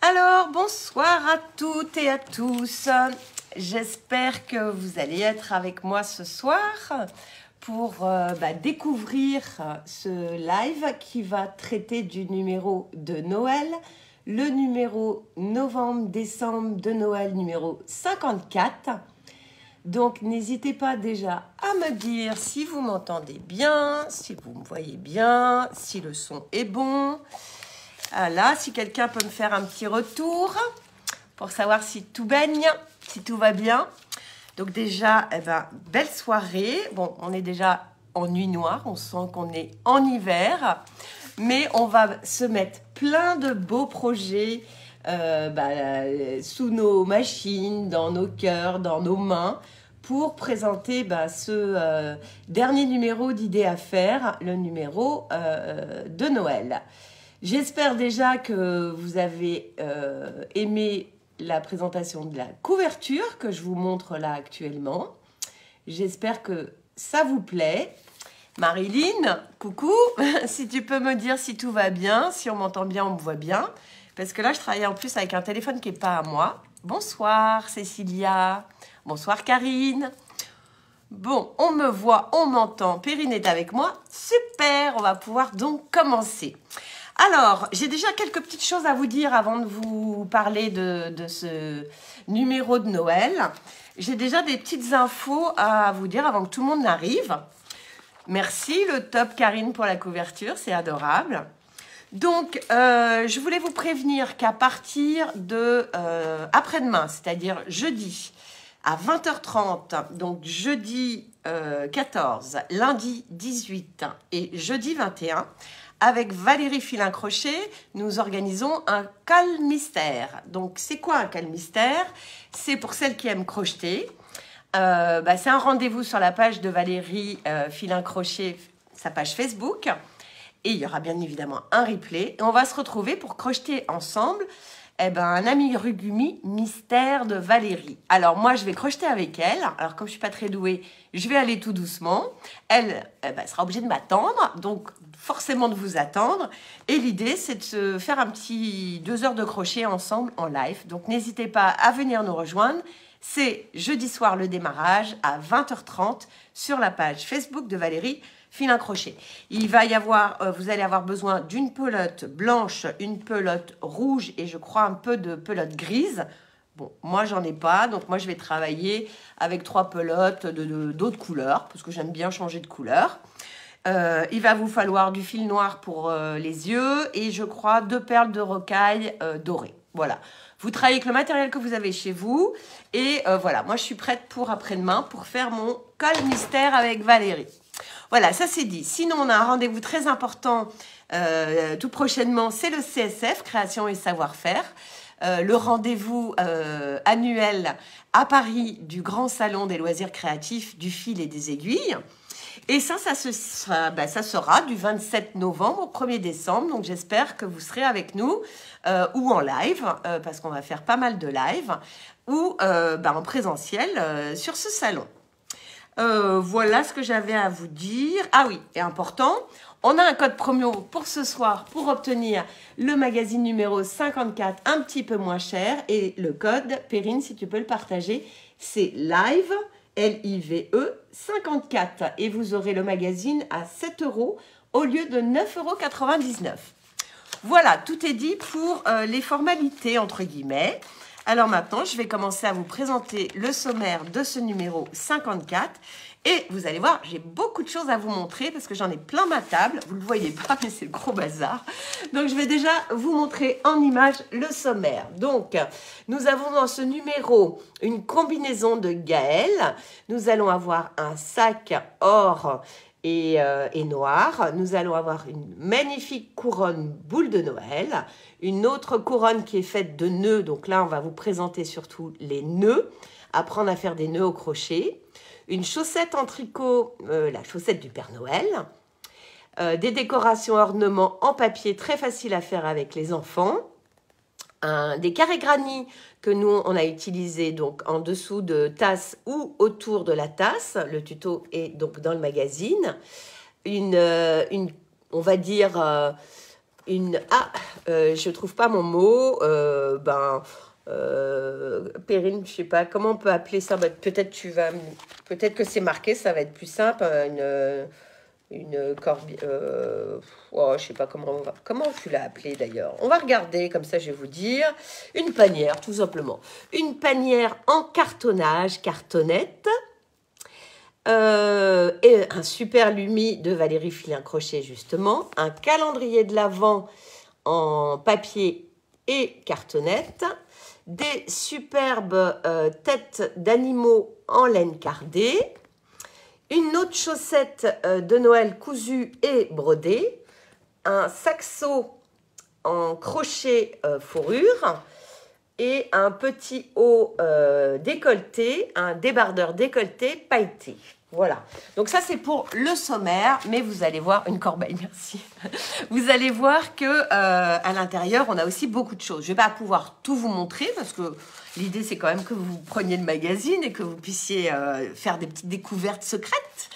Alors, bonsoir à toutes et à tous. J'espère que vous allez être avec moi ce soir pour découvrir ce live qui va traiter du numéro de Noël, le numéro novembre-décembre de Noël numéro 54. Donc, n'hésitez pas déjà à me dire si vous m'entendez bien, si vous me voyez bien, si le son est bon. Voilà, si quelqu'un peut me faire un petit retour pour savoir si tout baigne, si tout va bien. Donc déjà, belle soirée. Bon, on est déjà en nuit noire, on sent qu'on est en hiver. Mais on va se mettre plein de beaux projets sous nos machines, dans nos cœurs, dans nos mains, pour présenter ce dernier numéro d'idées à faire, le numéro de Noël. J'espère déjà que vous avez aimé la présentation de la couverture que je vous montre là actuellement. J'espère que ça vous plaît. Marilyn, coucou, si tu peux me dire si tout va bien, si on m'entend bien, on me voit bien. Parce que là, je travaille en plus avec un téléphone qui n'est pas à moi. Bonsoir Cécilia, bonsoir Karine. Bon, on me voit, on m'entend, Perrine est avec moi. Super, on va pouvoir donc commencer. Alors, j'ai déjà quelques petites choses à vous dire avant de vous parler de ce numéro de Noël. J'ai déjà des petites infos à vous dire avant que tout le monde n'arrive. Merci, le top Karine pour la couverture, c'est adorable. Donc, je voulais vous prévenir qu'à partir de après-demain, c'est-à-dire jeudi à 20h30, donc jeudi 14, lundi 18 et jeudi 21, avec Valérie Filin-Crochet, nous organisons un calmystère. Donc, c'est quoi un calmystère? C'est pour celles qui aiment crocheter. C'est un rendez-vous sur la page de Valérie Filin-Crochet, sa page Facebook. Et il y aura bien évidemment un replay. Et on va se retrouver pour crocheter ensemble un amigurumi mystère de Valérie. Alors moi, je vais crocheter avec elle. Alors comme je suis pas très douée, je vais aller tout doucement. Elle sera obligée de m'attendre, donc forcément de vous attendre. Et l'idée, c'est de se faire un petit 2 heures de crochet ensemble en live. Donc n'hésitez pas à venir nous rejoindre. C'est jeudi soir le démarrage à 20h30 sur la page Facebook de Valérie Filin-Crochet. Il va y avoir, vous allez avoir besoin d'une pelote blanche, une pelote rouge et je crois un peu de pelote grise. Bon, moi j'en ai pas, donc moi je vais travailler avec 3 pelotes d'autres couleurs parce que j'aime bien changer de couleur. Il va vous falloir du fil noir pour les yeux et je crois 2 perles de rocaille dorées. Voilà. Vous travaillez avec le matériel que vous avez chez vous. Et voilà, moi je suis prête pour après-demain pour faire mon col mystère avec Valérie. Voilà, ça c'est dit. Sinon, on a un rendez-vous très important tout prochainement. C'est le CSF, Création et Savoir-faire. Le rendez-vous annuel à Paris du Grand Salon des loisirs créatifs, du fil et des aiguilles. Et ça sera du 27 novembre au 1er décembre. Donc, j'espère que vous serez avec nous ou en live, parce qu'on va faire pas mal de live, ou en présentiel sur ce salon. Voilà ce que j'avais à vous dire. Ah oui, et important, on a un code promo pour ce soir pour obtenir le magazine numéro 54 un petit peu moins cher. Et le code, Perrine, si tu peux le partager, c'est LIVE, L-I-V-E 54. Et vous aurez le magazine à 7 € au lieu de 9,99 €. Voilà, tout est dit pour les formalités, entre guillemets. Alors maintenant, je vais commencer à vous présenter le sommaire de ce numéro 54. Et vous allez voir, j'ai beaucoup de choses à vous montrer parce que j'en ai plein ma table. Vous ne le voyez pas, mais c'est le gros bazar. Donc, je vais déjà vous montrer en image le sommaire. Donc, nous avons dans ce numéro une combinaison de Gaëlle. Nous allons avoir un sac or et noir. Nous allons avoir une magnifique couronne boule de Noël. Une autre couronne qui est faite de nœuds. Donc là, on va vous présenter surtout les nœuds. Apprendre à faire des nœuds au crochet. Une chaussette en tricot, la chaussette du Père Noël. Des décorations ornements en papier très faciles à faire avec les enfants. Des carrés granit que nous, on a utilisé donc en dessous de tasse ou autour de la tasse. Le tuto est donc dans le magazine. On va dire je trouve pas mon mot. Perrine, je sais pas, comment on peut appeler ça? Bah, peut-être que c'est marqué, ça va être plus simple. Une corbière. Je sais pas comment tu l'as appelé d'ailleurs. On va regarder, comme ça je vais vous dire. Une panière, tout simplement. Une panière en cartonnage, cartonnette. Et un super Lumi de Valérie Filin Crochet, justement. Un calendrier de l'Avent en papier et cartonnette. Des superbes têtes d'animaux en laine cardée. Une autre chaussette de Noël cousue et brodée. Un saxo en crochet fourrure. Et un petit haut décolleté, un débardeur décolleté pailleté. Voilà. Donc ça, c'est pour le sommaire, mais vous allez voir, une corbeille, merci. Vous allez voir que à l'intérieur, on a aussi beaucoup de choses. Je ne vais pas pouvoir tout vous montrer parce que l'idée, c'est quand même que vous preniez le magazine et que vous puissiez faire des petites découvertes secrètes.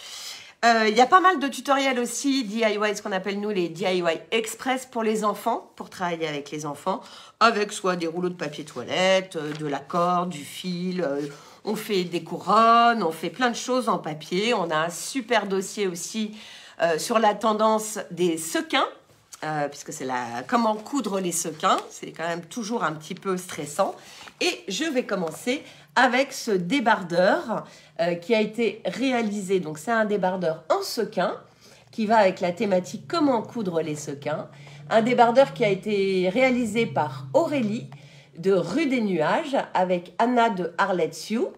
Il y a pas mal de tutoriels aussi, DIY, ce qu'on appelle nous les DIY express pour les enfants, pour travailler avec les enfants, avec soit des rouleaux de papier toilette, de la corde, du fil, on fait des couronnes, on fait plein de choses en papier. On a un super dossier aussi sur la tendance des sequins, puisque c'est comment coudre les sequins, c'est quand même toujours un petit peu stressant. Et je vais commencer avec ce débardeur qui a été réalisé. Donc, c'est un débardeur en sequin qui va avec la thématique comment coudre les sequins. Un débardeur qui a été réalisé par Aurélie de Rue des Nuages avec Anna de Arlet's You.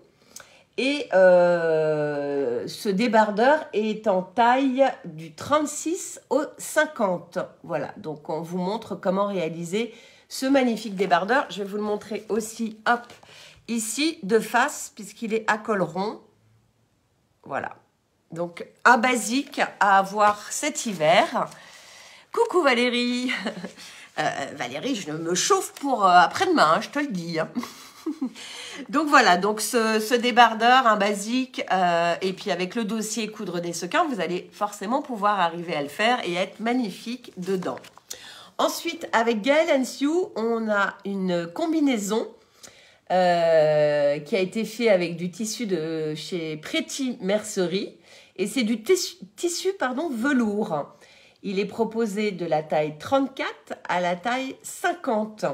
Et ce débardeur est en taille du 36 au 50. Voilà, donc on vous montre comment réaliser ce magnifique débardeur. Je vais vous le montrer aussi, hop, ici, de face, puisqu'il est à col rond. Voilà. Donc, un basique à avoir cet hiver. Coucou Valérie. Valérie, je me chauffe pour après-demain, je te le dis. Hein. Donc voilà, donc ce débardeur, un basique, et puis avec le dossier coudre des sequins, vous allez forcément pouvoir arriver à le faire et être magnifique dedans. Ensuite, avec Gaëlle Sue, on a une combinaison qui a été faite avec du tissu de chez Pretty Mercerie. Et c'est du tissu velours. Il est proposé de la taille 34 à la taille 50.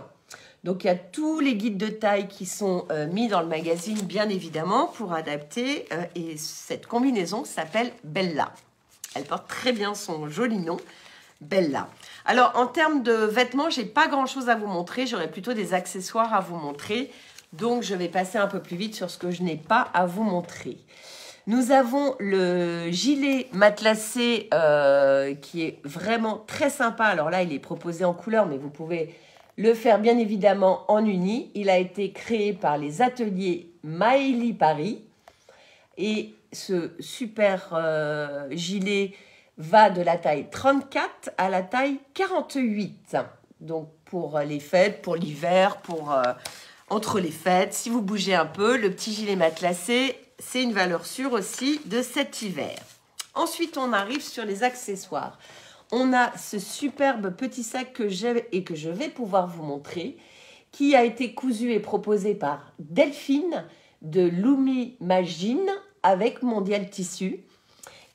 Donc, il y a tous les guides de taille qui sont mis dans le magazine, bien évidemment, pour adapter. Et cette combinaison s'appelle Bella. Elle porte très bien son joli nom, Bella. Alors, en termes de vêtements, je n'ai pas grand-chose à vous montrer. J'aurai plutôt des accessoires à vous montrer. Donc, je vais passer un peu plus vite sur ce que je n'ai pas à vous montrer. Nous avons le gilet matelassé qui est vraiment très sympa. Alors là, il est proposé en couleur, mais vous pouvez le faire bien évidemment en uni. Il a été créé par les ateliers Maëlie Paris. Et ce super gilet va de la taille 34 à la taille 48. Donc pour les fêtes, pour l'hiver, pour entre les fêtes, si vous bougez un peu, le petit gilet matelassé, c'est une valeur sûre aussi de cet hiver. Ensuite, on arrive sur les accessoires. On a ce superbe petit sac que j'ai et que je vais pouvoir vous montrer, qui a été cousu et proposé par Delphine de Lumi Magine avec Mondial Tissu.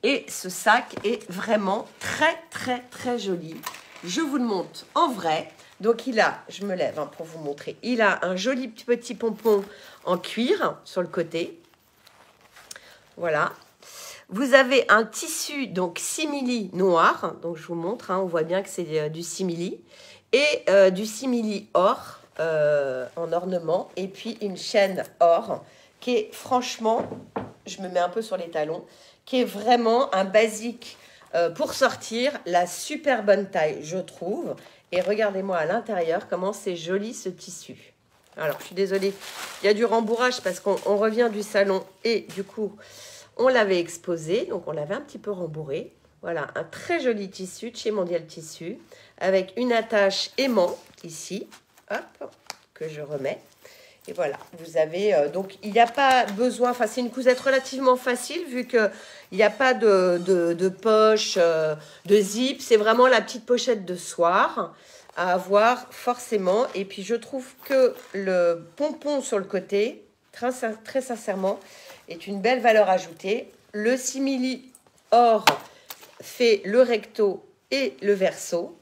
Et ce sac est vraiment très, très, très joli. Je vous le montre en vrai. Donc, il a, je me lève pour vous montrer, il a un joli petit pompon en cuir sur le côté. Voilà. Vous avez un tissu, donc simili noir. Donc, je vous montre, on voit bien que c'est du simili. Et du simili or en ornement. Et puis, une chaîne or qui est franchement, je me mets un peu sur les talons, qui est vraiment un basique pour sortir. La super bonne taille, je trouve. Et regardez-moi à l'intérieur comment c'est joli ce tissu. Alors, je suis désolée, il y a du rembourrage parce qu'on revient du salon et du coup, on l'avait exposé. Donc, on l'avait un petit peu rembourré. Voilà, un très joli tissu de chez Mondial Tissu avec une attache aimant ici, hop, que je remets. Et voilà, vous avez... donc, il n'y a pas besoin... Enfin, c'est une cousette relativement facile vu qu'il n'y a pas de poche, de zip. C'est vraiment la petite pochette de soir à avoir forcément. Et puis, je trouve que le pompon sur le côté, très sincèrement, est une belle valeur ajoutée. Le simili or fait le recto et le verso.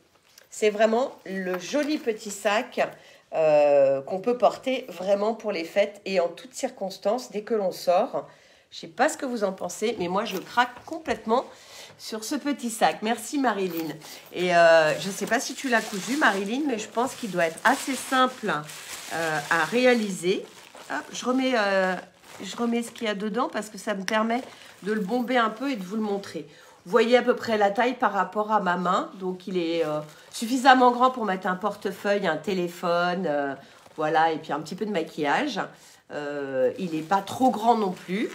C'est vraiment le joli petit sac qu'on peut porter vraiment pour les fêtes et en toutes circonstances dès que l'on sort. Je ne sais pas ce que vous en pensez, mais moi je craque complètement sur ce petit sac. Merci Marilyn. Et je ne sais pas si tu l'as cousu Marilyn, mais je pense qu'il doit être assez simple à réaliser. Hop, je remets ce qu'il y a dedans parce que ça me permet de le bomber un peu et de vous le montrer. Vous voyez à peu près la taille par rapport à ma main. Donc, il est suffisamment grand pour mettre un portefeuille, un téléphone, voilà, et puis un petit peu de maquillage. Il n'est pas trop grand non plus.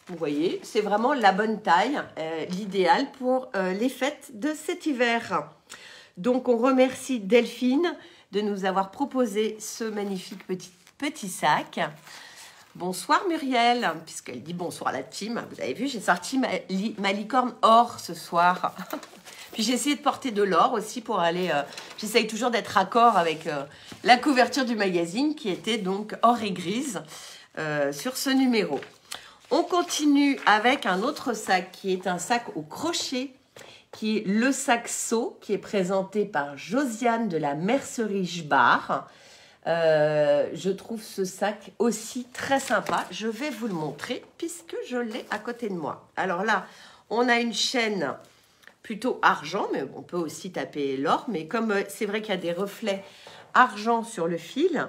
Vous voyez, c'est vraiment la bonne taille, l'idéal pour les fêtes de cet hiver. Donc, on remercie Delphine de nous avoir proposé ce magnifique petit sac. Bonsoir Muriel, puisqu'elle dit bonsoir à la team. Vous avez vu, j'ai sorti ma licorne or ce soir. Puis j'ai essayé de porter de l'or aussi pour aller... J'essaye toujours d'être raccord avec la couverture du magazine qui était donc or et grise sur ce numéro. On continue avec un autre sac qui est un sac au crochet, qui est le sac So, qui est présenté par Josiane de la Mercerie Jbar. Je trouve ce sac aussi très sympa. Je vais vous le montrer puisque je l'ai à côté de moi. Alors là, on a une chaîne plutôt argent, mais on peut aussi taper l'or. Mais comme c'est vrai qu'il y a des reflets argent sur le fil,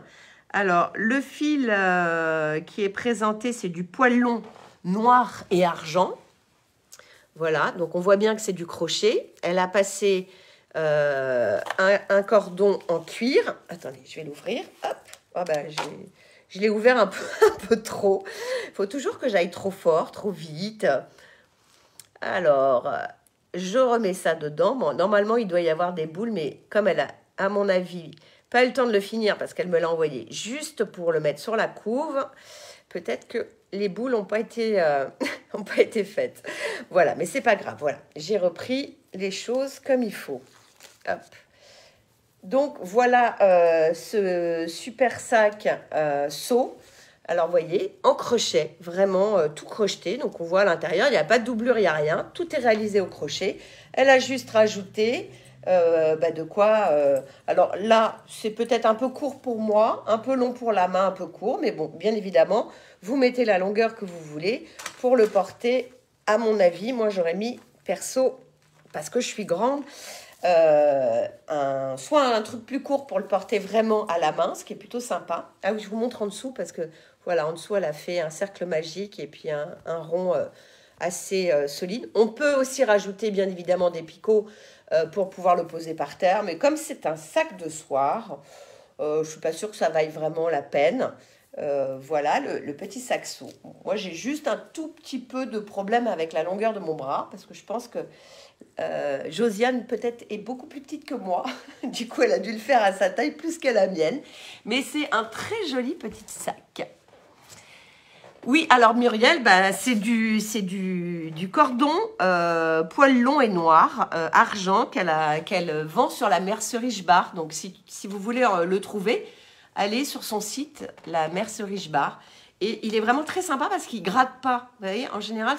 alors le fil qui est présenté, c'est du poil long noir et argent. Voilà, donc on voit bien que c'est du crochet. Elle a passé... un cordon en cuir. Attendez, je vais l'ouvrir. Hop. Oh ben, je l'ai ouvert un peu trop. Il faut toujours que j'aille trop fort, trop vite. Alors, je remets ça dedans. Bon, normalement, il doit y avoir des boules, mais comme elle a, à mon avis, pas eu le temps de le finir parce qu'elle me l'a envoyé juste pour le mettre sur la couve, peut-être que les boules n'ont pas été, ont pas été faites. Voilà, mais c'est pas grave. Voilà, j'ai repris les choses comme il faut. Hop. Donc voilà ce super sac So. Alors vous voyez, en crochet, vraiment tout crocheté. Donc on voit à l'intérieur, il n'y a pas de doublure, il n'y a rien. Tout est réalisé au crochet. Elle a juste rajouté de quoi... alors là, c'est peut-être un peu court pour moi, un peu long pour la main, un peu court. Mais bon, bien évidemment, vous mettez la longueur que vous voulez pour le porter. À mon avis, moi j'aurais mis perso, parce que je suis grande, soit un truc plus court pour le porter vraiment à la main, ce qui est plutôt sympa. Ah oui, je vous montre en dessous parce que voilà, en dessous elle a fait un cercle magique et puis un rond assez solide. On peut aussi rajouter bien évidemment des picots pour pouvoir le poser par terre, mais comme c'est un sac de soir, je suis pas sûre que ça vaille vraiment la peine. Voilà le petit sac So. Moi j'ai juste un tout petit peu de problème avec la longueur de mon bras parce que je pense que Josiane peut-être est beaucoup plus petite que moi. Du coup elle a dû le faire à sa taille plus qu'à la mienne, mais c'est un très joli petit sac. Oui, alors Muriel, c'est du cordon poil long et noir, argent, qu'elle vend sur la Mercerie Jbar. Donc si vous voulez le trouver, allez sur son site, la Mercerie Jbar. Et il est vraiment très sympa parce qu'il ne gratte pas. Vous voyez, en général,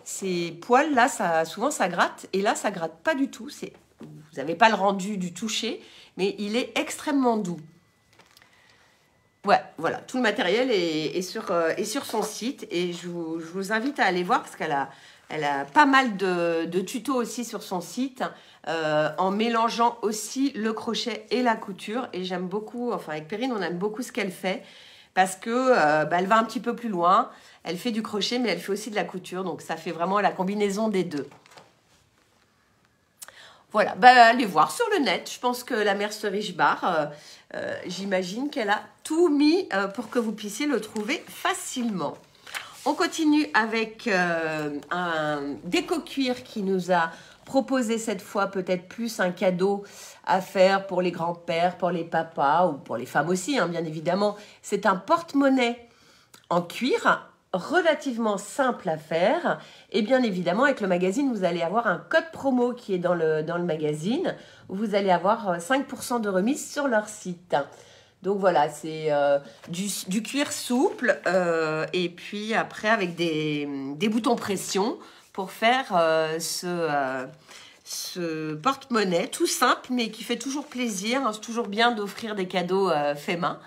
ces poils là, souvent ça gratte. Et là, ça ne gratte pas du tout. Vous n'avez pas le rendu du toucher, mais il est extrêmement doux. Ouais, voilà, tout le matériel est sur son site. Et je vous invite à aller voir parce qu'elle a pas mal de tutos aussi sur son site. En mélangeant aussi le crochet et la couture. Et j'aime beaucoup, enfin avec Perrine, on aime beaucoup ce qu'elle fait. Parce que elle va un petit peu plus loin. Elle fait du crochet, mais elle fait aussi de la couture. Donc, ça fait vraiment la combinaison des deux. Voilà, allez voir sur le net. Je pense que la Mercerie Jbar, j'imagine qu'elle a tout mis pour que vous puissiez le trouver facilement. On continue avec un déco cuir qui nous a proposer cette fois peut-être plus un cadeau à faire pour les grands-pères, pour les papas ou pour les femmes aussi, hein, bien évidemment. C'est un porte-monnaie en cuir relativement simple à faire. Et bien évidemment, avec le magazine, vous allez avoir un code promo qui est dans le magazine, où vous allez avoir 5% de remise sur leur site. Donc voilà, c'est du cuir souple et puis après avec des boutons pression pour faire ce porte-monnaie tout simple mais qui fait toujours plaisir. C'est toujours bien d'offrir des cadeaux faits main.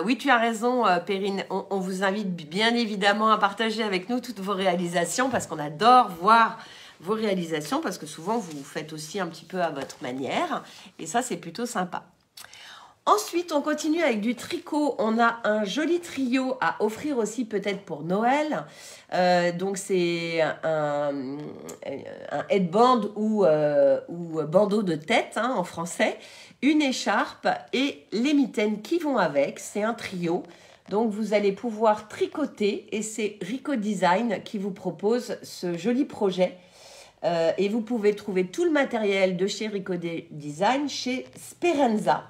Oui, tu as raison, Perrine. On vous invite bien évidemment à partager avec nous toutes vos réalisations parce qu'on adore voir vos réalisations parce que souvent vous faites aussi un petit peu à votre manière et ça, c'est plutôt sympa. Ensuite, on continue avec du tricot. On a un joli trio à offrir aussi peut-être pour Noël. Donc, c'est un headband ou bandeau de tête hein, en français, une écharpe et les mitaines qui vont avec. C'est un trio. Donc, vous allez pouvoir tricoter et c'est Rico Design qui vous propose ce joli projet. Et vous pouvez trouver tout le matériel de chez Rico Design chez Speranza.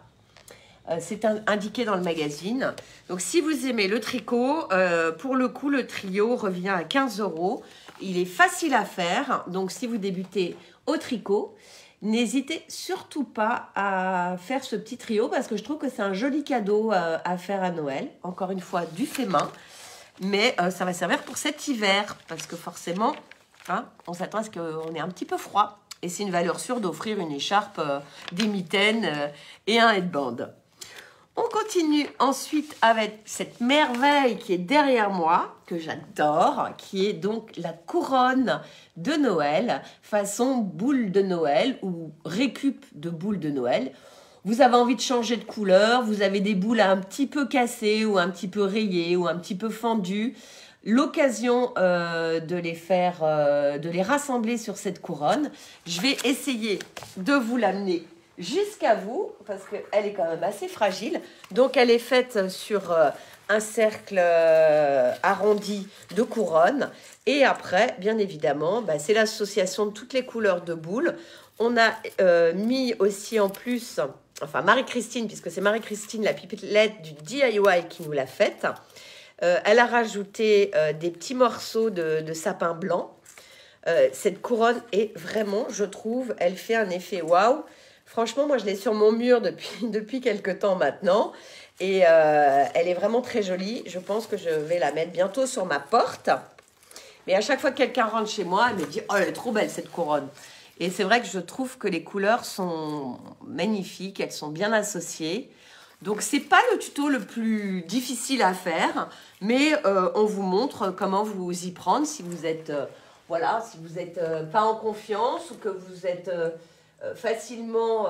C'est indiqué dans le magazine. Donc, si vous aimez le tricot, pour le coup, le trio revient à 15 €. Il est facile à faire. Donc, si vous débutez au tricot, n'hésitez surtout pas à faire ce petit trio parce que je trouve que c'est un joli cadeau à faire à Noël. Encore une fois, du fait main. Mais ça va servir pour cet hiver parce que forcément, hein, on s'attend à ce qu'on ait un petit peu froid. Et c'est une valeur sûre d'offrir une écharpe, des mitaines et un headband. On continue ensuite avec cette merveille qui est derrière moi, que j'adore, qui est donc la couronne de Noël, façon boule de Noël ou récup de boule de Noël. Vous avez envie de changer de couleur, vous avez des boules un petit peu cassées ou un petit peu rayées ou un petit peu fendues. L'occasion de les rassembler sur cette couronne. Je vais essayer de vous l'amener jusqu'à vous, parce qu'elle est quand même assez fragile. Donc, elle est faite sur un cercle arrondi de couronne. Et après, bien évidemment, c'est l'association de toutes les couleurs de boules. On a mis aussi en plus, enfin Marie-Christine, puisque c'est Marie-Christine, la pipelette du DIY qui nous l'a faite. Elle a rajouté des petits morceaux de sapin blanc. Cette couronne est vraiment, je trouve, elle fait un effet waouh. Franchement, moi, je l'ai sur mon mur depuis quelques temps maintenant. Et elle est vraiment très jolie. Je pense que je vais la mettre bientôt sur ma porte. Mais à chaque fois que quelqu'un rentre chez moi, elle me dit « Oh, elle est trop belle, cette couronne !» Et c'est vrai que je trouve que les couleurs sont magnifiques. Elles sont bien associées. Donc, ce n'est pas le tuto le plus difficile à faire. Mais on vous montre comment vous y prendre si vous êtes, si vous n'êtes pas en confiance ou que vous êtes... facilement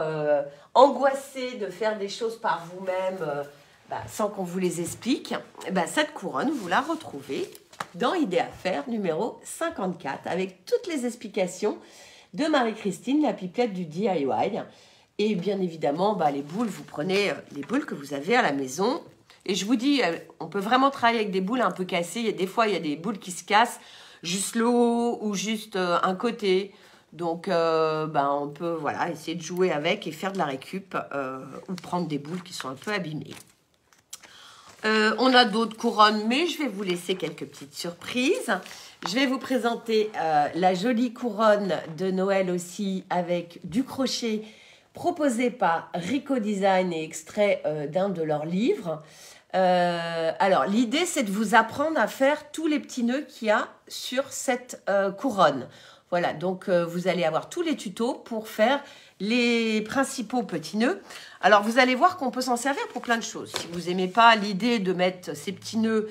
angoissé de faire des choses par vous-même sans qu'on vous les explique, cette couronne, vous la retrouvez dans Idée à faire numéro 54 avec toutes les explications de Marie-Christine, la pipelette du DIY. Et bien évidemment, les boules, vous prenez les boules que vous avez à la maison. Et je vous dis, on peut vraiment travailler avec des boules un peu cassées. Des fois, il y a des boules qui se cassent, juste le haut ou juste un côté. Donc, on peut essayer de jouer avec et faire de la récup ou prendre des boules qui sont un peu abîmées. On a d'autres couronnes, mais je vais vous laisser quelques petites surprises. Je vais vous présenter la jolie couronne de Noël aussi avec du crochet proposé par Rico Design et extrait d'un de leurs livres. Alors, l'idée, c'est de vous apprendre à faire tous les petits nœuds qu'il y a sur cette couronne. Voilà, donc vous allez avoir tous les tutos pour faire les principaux petits nœuds. Alors, vous allez voir qu'on peut s'en servir pour plein de choses. Si vous n'aimez pas l'idée de mettre ces petits nœuds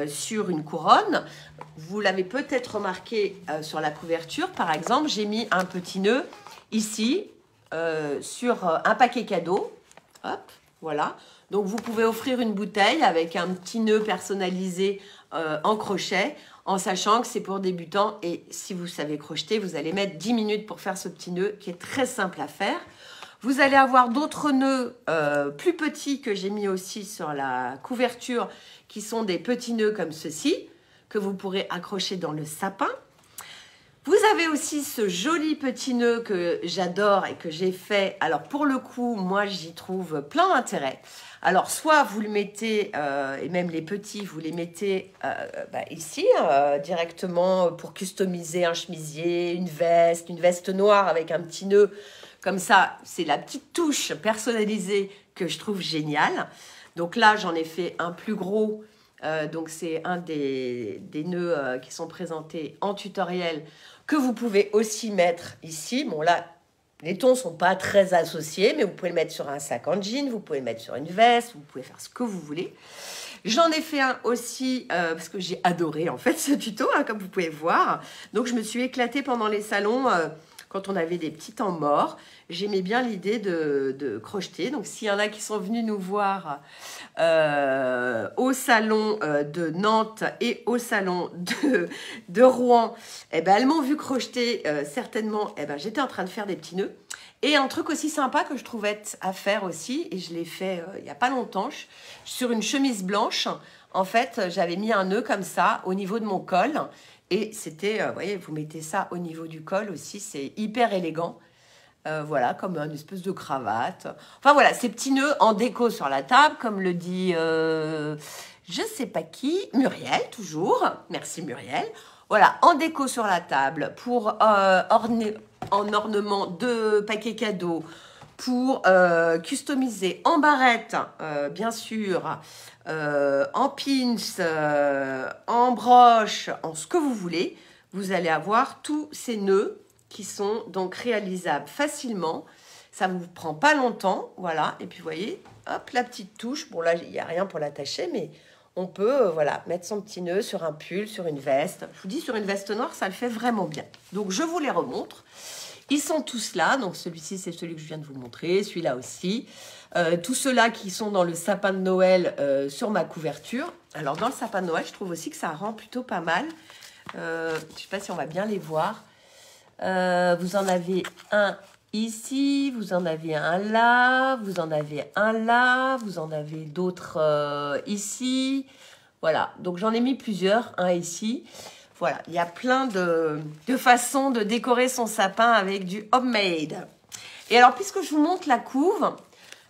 sur une couronne, vous l'avez peut-être remarqué sur la couverture. Par exemple, j'ai mis un petit nœud ici sur un paquet cadeau. Hop, voilà. Donc, vous pouvez offrir une bouteille avec un petit nœud personnalisé en crochet, en sachant que c'est pour débutants. Et si vous savez crocheter, vous allez mettre 10 minutes pour faire ce petit nœud qui est très simple à faire. Vous allez avoir d'autres nœuds plus petits que j'ai mis aussi sur la couverture, qui sont des petits nœuds comme ceci, que vous pourrez accrocher dans le sapin. Vous avez aussi ce joli petit nœud que j'adore et que j'ai fait. Alors pour le coup, moi j'y trouve plein d'intérêt. Alors soit vous le mettez, et même les petits, vous les mettez ici directement pour customiser un chemisier, une veste noire avec un petit nœud. Comme ça, c'est la petite touche personnalisée que je trouve géniale. Donc là, j'en ai fait un plus gros. Donc c'est un des nœuds qui sont présentés en tutoriel que vous pouvez aussi mettre ici. Bon là, les tons ne sont pas très associés, mais vous pouvez le mettre sur un sac en jean, vous pouvez le mettre sur une veste, vous pouvez faire ce que vous voulez. J'en ai fait un aussi, parce que j'ai adoré en fait ce tuto, comme vous pouvez voir. Donc je me suis éclatée pendant les salons, quand on avait des petits temps morts. J'aimais bien l'idée de crocheter. Donc s'il y en a qui sont venus nous voir au salon de Nantes et au salon de Rouen, eh ben, elles m'ont vu crocheter certainement. Eh ben, j'étais en train de faire des petits nœuds. Et un truc aussi sympa que je trouvais à faire aussi, et je l'ai fait il n'y a pas longtemps, sur une chemise blanche, en fait, j'avais mis un nœud comme ça au niveau de mon col. Et c'était, vous voyez, vous mettez ça au niveau du col aussi, c'est hyper élégant. Voilà, comme une espèce de cravate. Enfin voilà, ces petits nœuds en déco sur la table, comme le dit je sais pas qui, Muriel, toujours. Merci Muriel. Voilà, en déco sur la table, pour en ornement de paquets cadeaux, pour customiser en barrette, bien sûr, en pins, en broche, en ce que vous voulez. Vous allez avoir tous ces nœuds qui sont donc réalisables facilement. Ça ne vous prend pas longtemps, voilà. Et puis, vous voyez, hop, la petite touche. Bon, là, il n'y a rien pour l'attacher, mais on peut, voilà, mettre son petit nœud sur un pull, sur une veste. Je vous dis, sur une veste noire, ça le fait vraiment bien. Donc, je vous les remontre. Ils sont tous là. Donc, celui-ci, c'est celui que je viens de vous montrer. Celui-là aussi. Tous ceux-là qui sont dans le sapin de Noël sur ma couverture. Alors, dans le sapin de Noël, je trouve aussi que ça rend plutôt pas mal. Je ne sais pas si on va bien les voir. Vous en avez un ici, vous en avez un là, vous en avez un là, vous en avez d'autres ici. Voilà, donc j'en ai mis plusieurs, un ici. Voilà, il y a plein de façons de décorer son sapin avec du homemade. Et alors, puisque je vous montre la couve,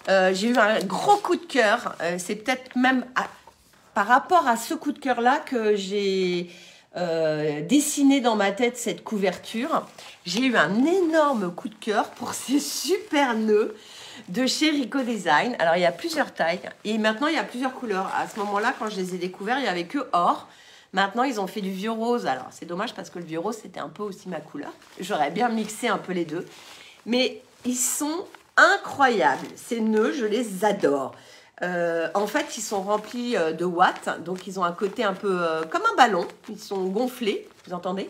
j'ai eu un gros coup de cœur. C'est peut-être même par rapport à ce coup de cœur-là que j'ai dessiné dans ma tête cette couverture. J'ai eu un énorme coup de cœur pour ces super nœuds de chez Rico Design. Alors, il y a plusieurs tailles et maintenant, il y a plusieurs couleurs. À ce moment-là, quand je les ai découverts, il n'y avait que or. Maintenant, ils ont fait du vieux rose. Alors, c'est dommage parce que le vieux rose, c'était un peu aussi ma couleur. J'aurais bien mixé un peu les deux. Mais ils sont incroyables. Ces nœuds, je les adore. En fait, ils sont remplis de watts, donc ils ont un côté un peu comme un ballon. Ils sont gonflés, vous entendez?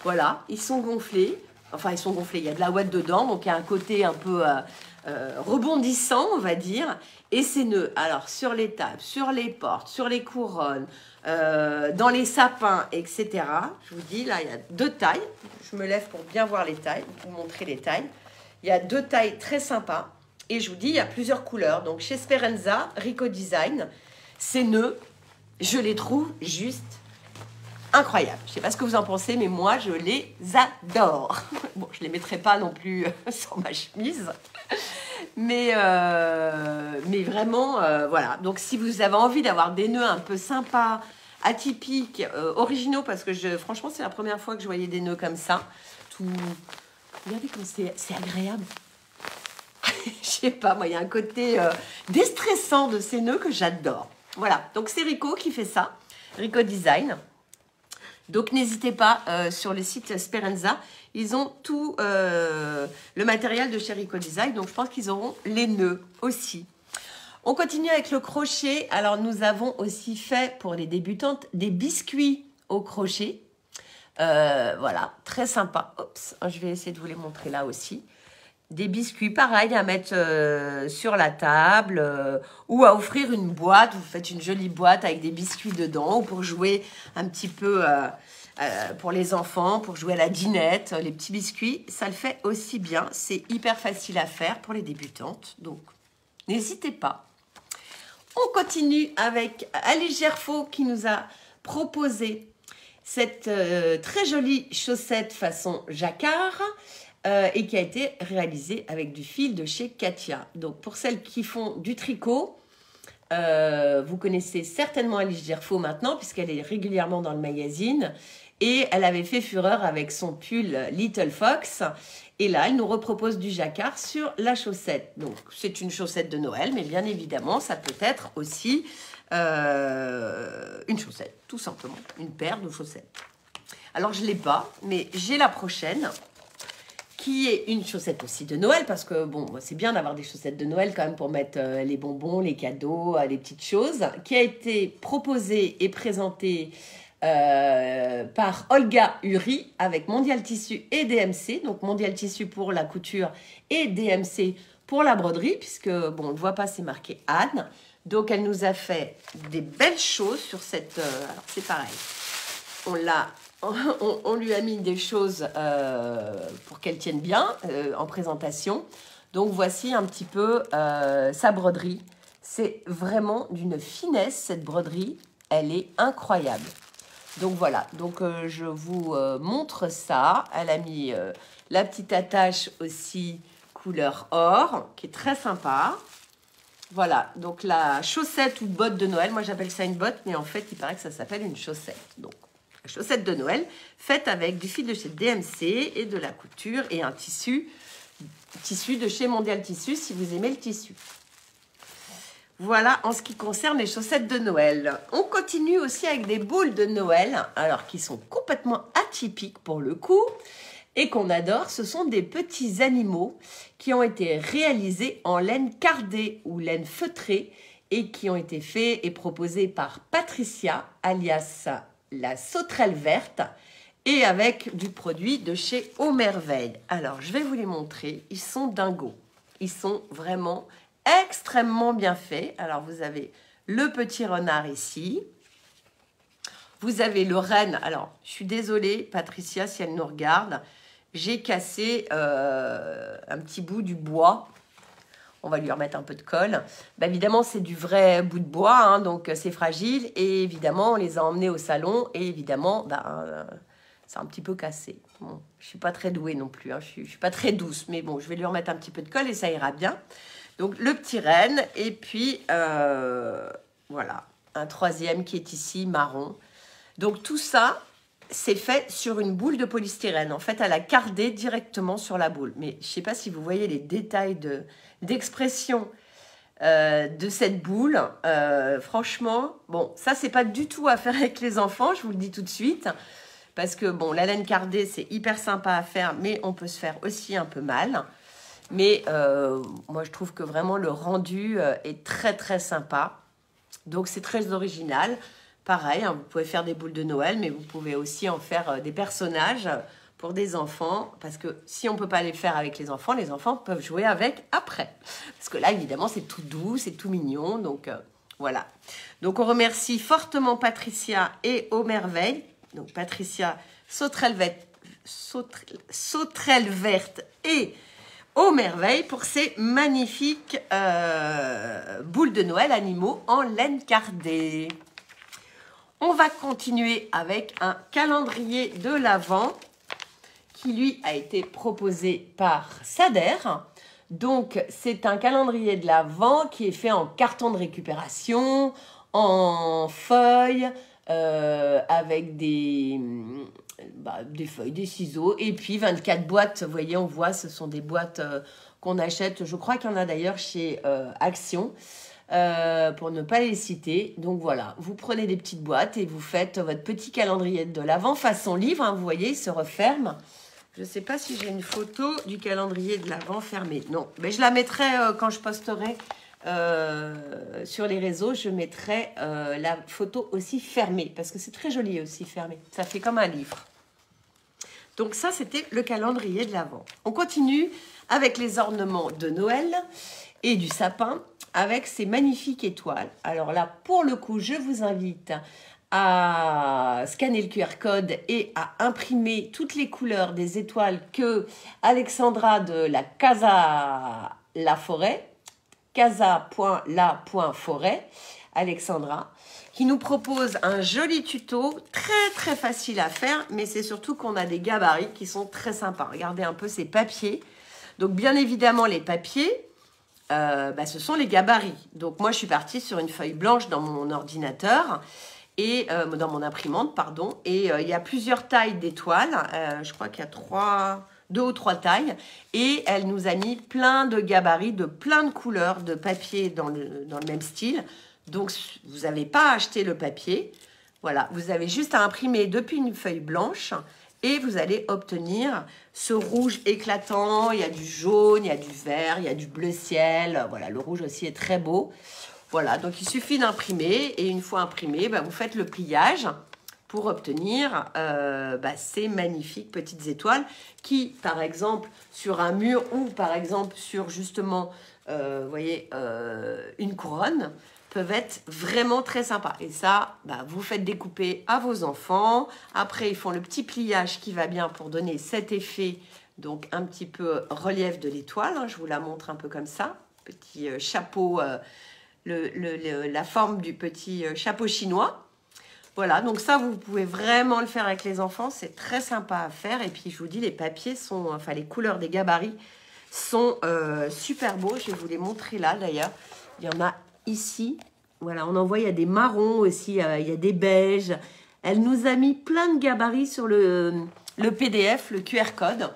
Voilà, ils sont gonflés. Enfin, ils sont gonflés, il y a de la ouate dedans, donc il y a un côté un peu rebondissant, on va dire. Et ces nœuds, alors sur les tables, sur les portes, sur les couronnes, dans les sapins, etc. Je vous dis, là, il y a deux tailles. Je me lève pour bien voir les tailles, pour vous montrer les tailles. Il y a deux tailles très sympas. Et je vous dis, il y a plusieurs couleurs. Donc, chez Speranza, Rico Design, ces nœuds, je les trouve juste incroyables. Je ne sais pas ce que vous en pensez, mais moi, je les adore. Bon, je ne les mettrai pas non plus sur ma chemise. Mais vraiment, voilà. Donc, si vous avez envie d'avoir des nœuds un peu sympas, atypiques, originaux, parce que franchement, c'est la première fois que je voyais des nœuds comme ça. Regardez comme c'est agréable. Je sais pas, moi, il y a un côté déstressant de ces nœuds que j'adore. Voilà, donc c'est Rico qui fait ça, Rico Design. Donc n'hésitez pas sur le site Speranza, ils ont tout le matériel de chez Rico Design, donc je pense qu'ils auront les nœuds aussi. On continue avec le crochet. Alors nous avons aussi fait pour les débutantes des biscuits au crochet. Voilà, très sympa. Oups, je vais essayer de vous les montrer là aussi. Des biscuits, pareil, à mettre sur la table ou à offrir une boîte. Vous faites une jolie boîte avec des biscuits dedans ou pour jouer un petit peu pour les enfants, pour jouer à la dinette. Les petits biscuits, ça le fait aussi bien. C'est hyper facile à faire pour les débutantes. Donc, n'hésitez pas. On continue avec Alice Gerfaux qui nous a proposé cette très jolie chaussette façon jacquard et qui a été réalisée avec du fil de chez Katia. Donc pour celles qui font du tricot, vous connaissez certainement Alice Gerfaux maintenant puisqu'elle est régulièrement dans le magazine et elle avait fait fureur avec son pull Little Fox et là elle nous repropose du jacquard sur la chaussette. Donc c'est une chaussette de Noël mais bien évidemment ça peut être aussi une chaussette, tout simplement, une paire de chaussettes. Alors je ne l'ai pas, mais j'ai la prochaine, qui est une chaussette aussi de Noël, parce que bon, c'est bien d'avoir des chaussettes de Noël quand même pour mettre les bonbons, les cadeaux, les petites choses, qui a été proposée et présentée par Olga Uri avec Mondial Tissu et DMC, donc Mondial Tissu pour la couture et DMC pour la broderie, puisque bon, on ne voit pas, c'est marqué Anne. Donc, elle nous a fait des belles choses sur cette... alors, c'est pareil. On lui a mis des choses pour qu'elle tienne bien en présentation. Donc, voici un petit peu sa broderie. C'est vraiment d'une finesse, cette broderie. Elle est incroyable. Donc, voilà. Donc, je vous montre ça. Elle a mis la petite attache aussi couleur or, qui est très sympa. Voilà, donc la chaussette ou botte de Noël, moi j'appelle ça une botte, mais en fait il paraît que ça s'appelle une chaussette. Donc la chaussette de Noël, faite avec du fil de chez DMC et de la couture et un tissu de chez Mondial Tissu si vous aimez le tissu. Voilà en ce qui concerne les chaussettes de Noël. On continue aussi avec des boules de Noël, alors qui sont complètement atypiques pour le coup. Et qu'on adore, ce sont des petits animaux qui ont été réalisés en laine cardée ou laine feutrée et qui ont été faits et proposés par Patricia, alias la sauterelle verte, et avec du produit de chez Au Merveille. Alors, je vais vous les montrer. Ils sont dingos. Ils sont vraiment extrêmement bien faits. Alors, vous avez le petit renard ici. Vous avez le renne. Alors, je suis désolée, Patricia, si elle nous regarde. J'ai cassé un petit bout du bois. On va lui remettre un peu de colle. Bah, évidemment, c'est du vrai bout de bois, hein, donc c'est fragile. Et évidemment, on les a emmenés au salon. Et évidemment, c'est un petit peu cassé. Bon, je ne suis pas très douée non plus. Hein, je ne suis pas très douce. Mais bon, je vais lui remettre un petit peu de colle et ça ira bien. Donc, le petit renne. Et puis, voilà, un troisième qui est ici, marron. Donc, tout ça... c'est fait sur une boule de polystyrène. En fait, elle a cardé directement sur la boule. Mais je ne sais pas si vous voyez les détails d'expression de cette boule. Franchement, bon, ça, c'est pas du tout à faire avec les enfants, je vous le dis tout de suite. Parce que, bon, la laine cardée, c'est hyper sympa à faire, mais on peut se faire aussi un peu mal. Mais moi, je trouve que vraiment le rendu est très, très sympa. Donc, c'est très original. Pareil, hein, vous pouvez faire des boules de Noël, mais vous pouvez aussi en faire des personnages pour des enfants. Parce que si on ne peut pas les faire avec les enfants peuvent jouer avec après. Parce que là, évidemment, c'est tout doux, c'est tout mignon. Donc, voilà. Donc, on remercie fortement Patricia et Au Merveille. Donc, Patricia, sauterelle verte et Au Merveille pour ces magnifiques boules de Noël animaux en laine cardée. On va continuer avec un calendrier de l'Avent qui, lui, a été proposé par Sader. Donc, c'est un calendrier de l'Avent qui est fait en carton de récupération, en feuilles, avec des feuilles, des ciseaux, et puis 24 boîtes. Vous voyez, on voit, ce sont des boîtes qu'on achète. Je crois qu'il y en a d'ailleurs chez Action. Pour ne pas les citer. Donc voilà, vous prenez des petites boîtes et vous faites votre petit calendrier de l'Avent façon livre, hein, vous voyez, il se referme. Je ne sais pas si j'ai une photo du calendrier de l'Avent fermé. Non, mais je la mettrai quand je posterai sur les réseaux, je mettrai la photo aussi fermée, parce que c'est très joli aussi fermé. Ça fait comme un livre. Donc ça, c'était le calendrier de l'Avent. On continue avec les ornements de Noël et du sapin, avec ces magnifiques étoiles. Alors là, pour le coup, je vous invite à scanner le QR code et à imprimer toutes les couleurs des étoiles que Alexandra de la Casa La Forêt, casa.la.forêt, Alexandra, qui nous propose un joli tuto très facile à faire, mais c'est surtout qu'on a des gabarits qui sont très sympas. Regardez un peu ces papiers. Donc bien évidemment les papiers, ce sont les gabarits. Donc moi je suis partie sur une feuille blanche dans mon ordinateur, et dans mon imprimante, pardon, et il y a plusieurs tailles d'étoiles. Je crois qu'il y a 2 ou 3 tailles, et elle nous a mis plein de gabarits de plein de couleurs de papier dans le même style. Donc vous n'avez pas à acheter le papier, voilà, vous avez juste à imprimer depuis une feuille blanche et vous allez obtenir ce rouge éclatant. Il y a du jaune, il y a du vert, il y a du bleu ciel, voilà, le rouge aussi est très beau. Voilà, donc il suffit d'imprimer, et une fois imprimé, vous faites le pliage pour obtenir ces magnifiques petites étoiles qui, par exemple, sur un mur ou par exemple sur justement, vous voyez, une couronne, peuvent être vraiment très sympas. Et ça, vous faites découper à vos enfants. Après, ils font le petit pliage qui va bien pour donner cet effet, donc un petit peu relief de l'étoile. Hein, je vous la montre un peu comme ça. Petit chapeau, la forme du petit chapeau chinois. Voilà, donc ça, vous pouvez vraiment le faire avec les enfants. C'est très sympa à faire. Et puis, je vous dis, les papiers sont... Enfin, les couleurs des gabarits sont super beaux. Je vais vous les montrer là, d'ailleurs. Il y en a ici. Voilà, on en voit, il y a des marrons aussi. Il y a des beiges. Elle nous a mis plein de gabarits sur le PDF, le QR code.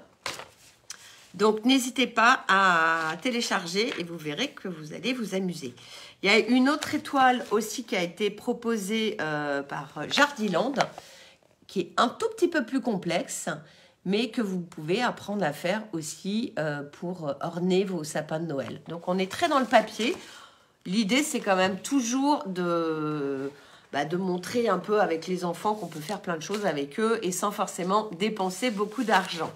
Donc, n'hésitez pas à télécharger et vous verrez que vous allez vous amuser. Il y a une autre étoile aussi qui a été proposée par Jardiland, qui est un tout petit peu plus complexe, mais que vous pouvez apprendre à faire aussi pour orner vos sapins de Noël. Donc, on est très dans le papier. L'idée, c'est quand même toujours de montrer un peu avec les enfants qu'on peut faire plein de choses avec eux et sans forcément dépenser beaucoup d'argent.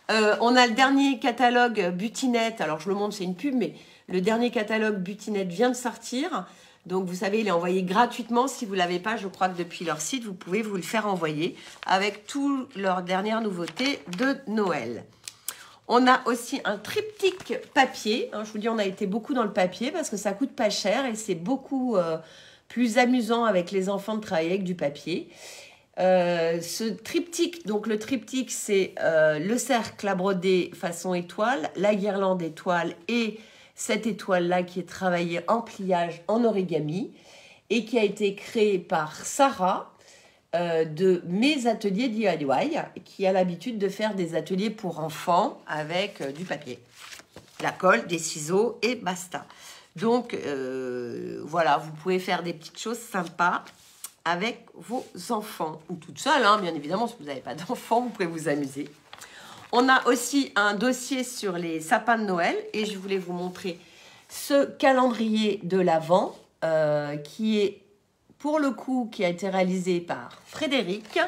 On a le dernier catalogue Butinette. Alors, je le montre, c'est une pub, mais le dernier catalogue Butinette vient de sortir. Donc, vous savez, il est envoyé gratuitement. Si vous ne l'avez pas, je crois que depuis leur site, vous pouvez vous le faire envoyer avec toutes leurs dernières nouveautés de Noël. On a aussi un triptyque papier. Je vous dis, on a été beaucoup dans le papier parce que ça coûte pas cher et c'est beaucoup plus amusant avec les enfants de travailler avec du papier. Ce triptyque, donc le triptyque, c'est le cercle à broder façon étoile, la guirlande étoile et cette étoile-là qui est travaillée en pliage en origami et qui a été créée par Sarah de mes ateliers DIY, qui a l'habitude de faire des ateliers pour enfants avec du papier, la colle, des ciseaux et basta. Donc voilà, vous pouvez faire des petites choses sympas avec vos enfants ou toute seule, hein, bien évidemment. Si vous n'avez pas d'enfants, vous pouvez vous amuser. On a aussi un dossier sur les sapins de Noël et je voulais vous montrer ce calendrier de l'Avent qui est pour le coup qui a été réalisé par Frédéric.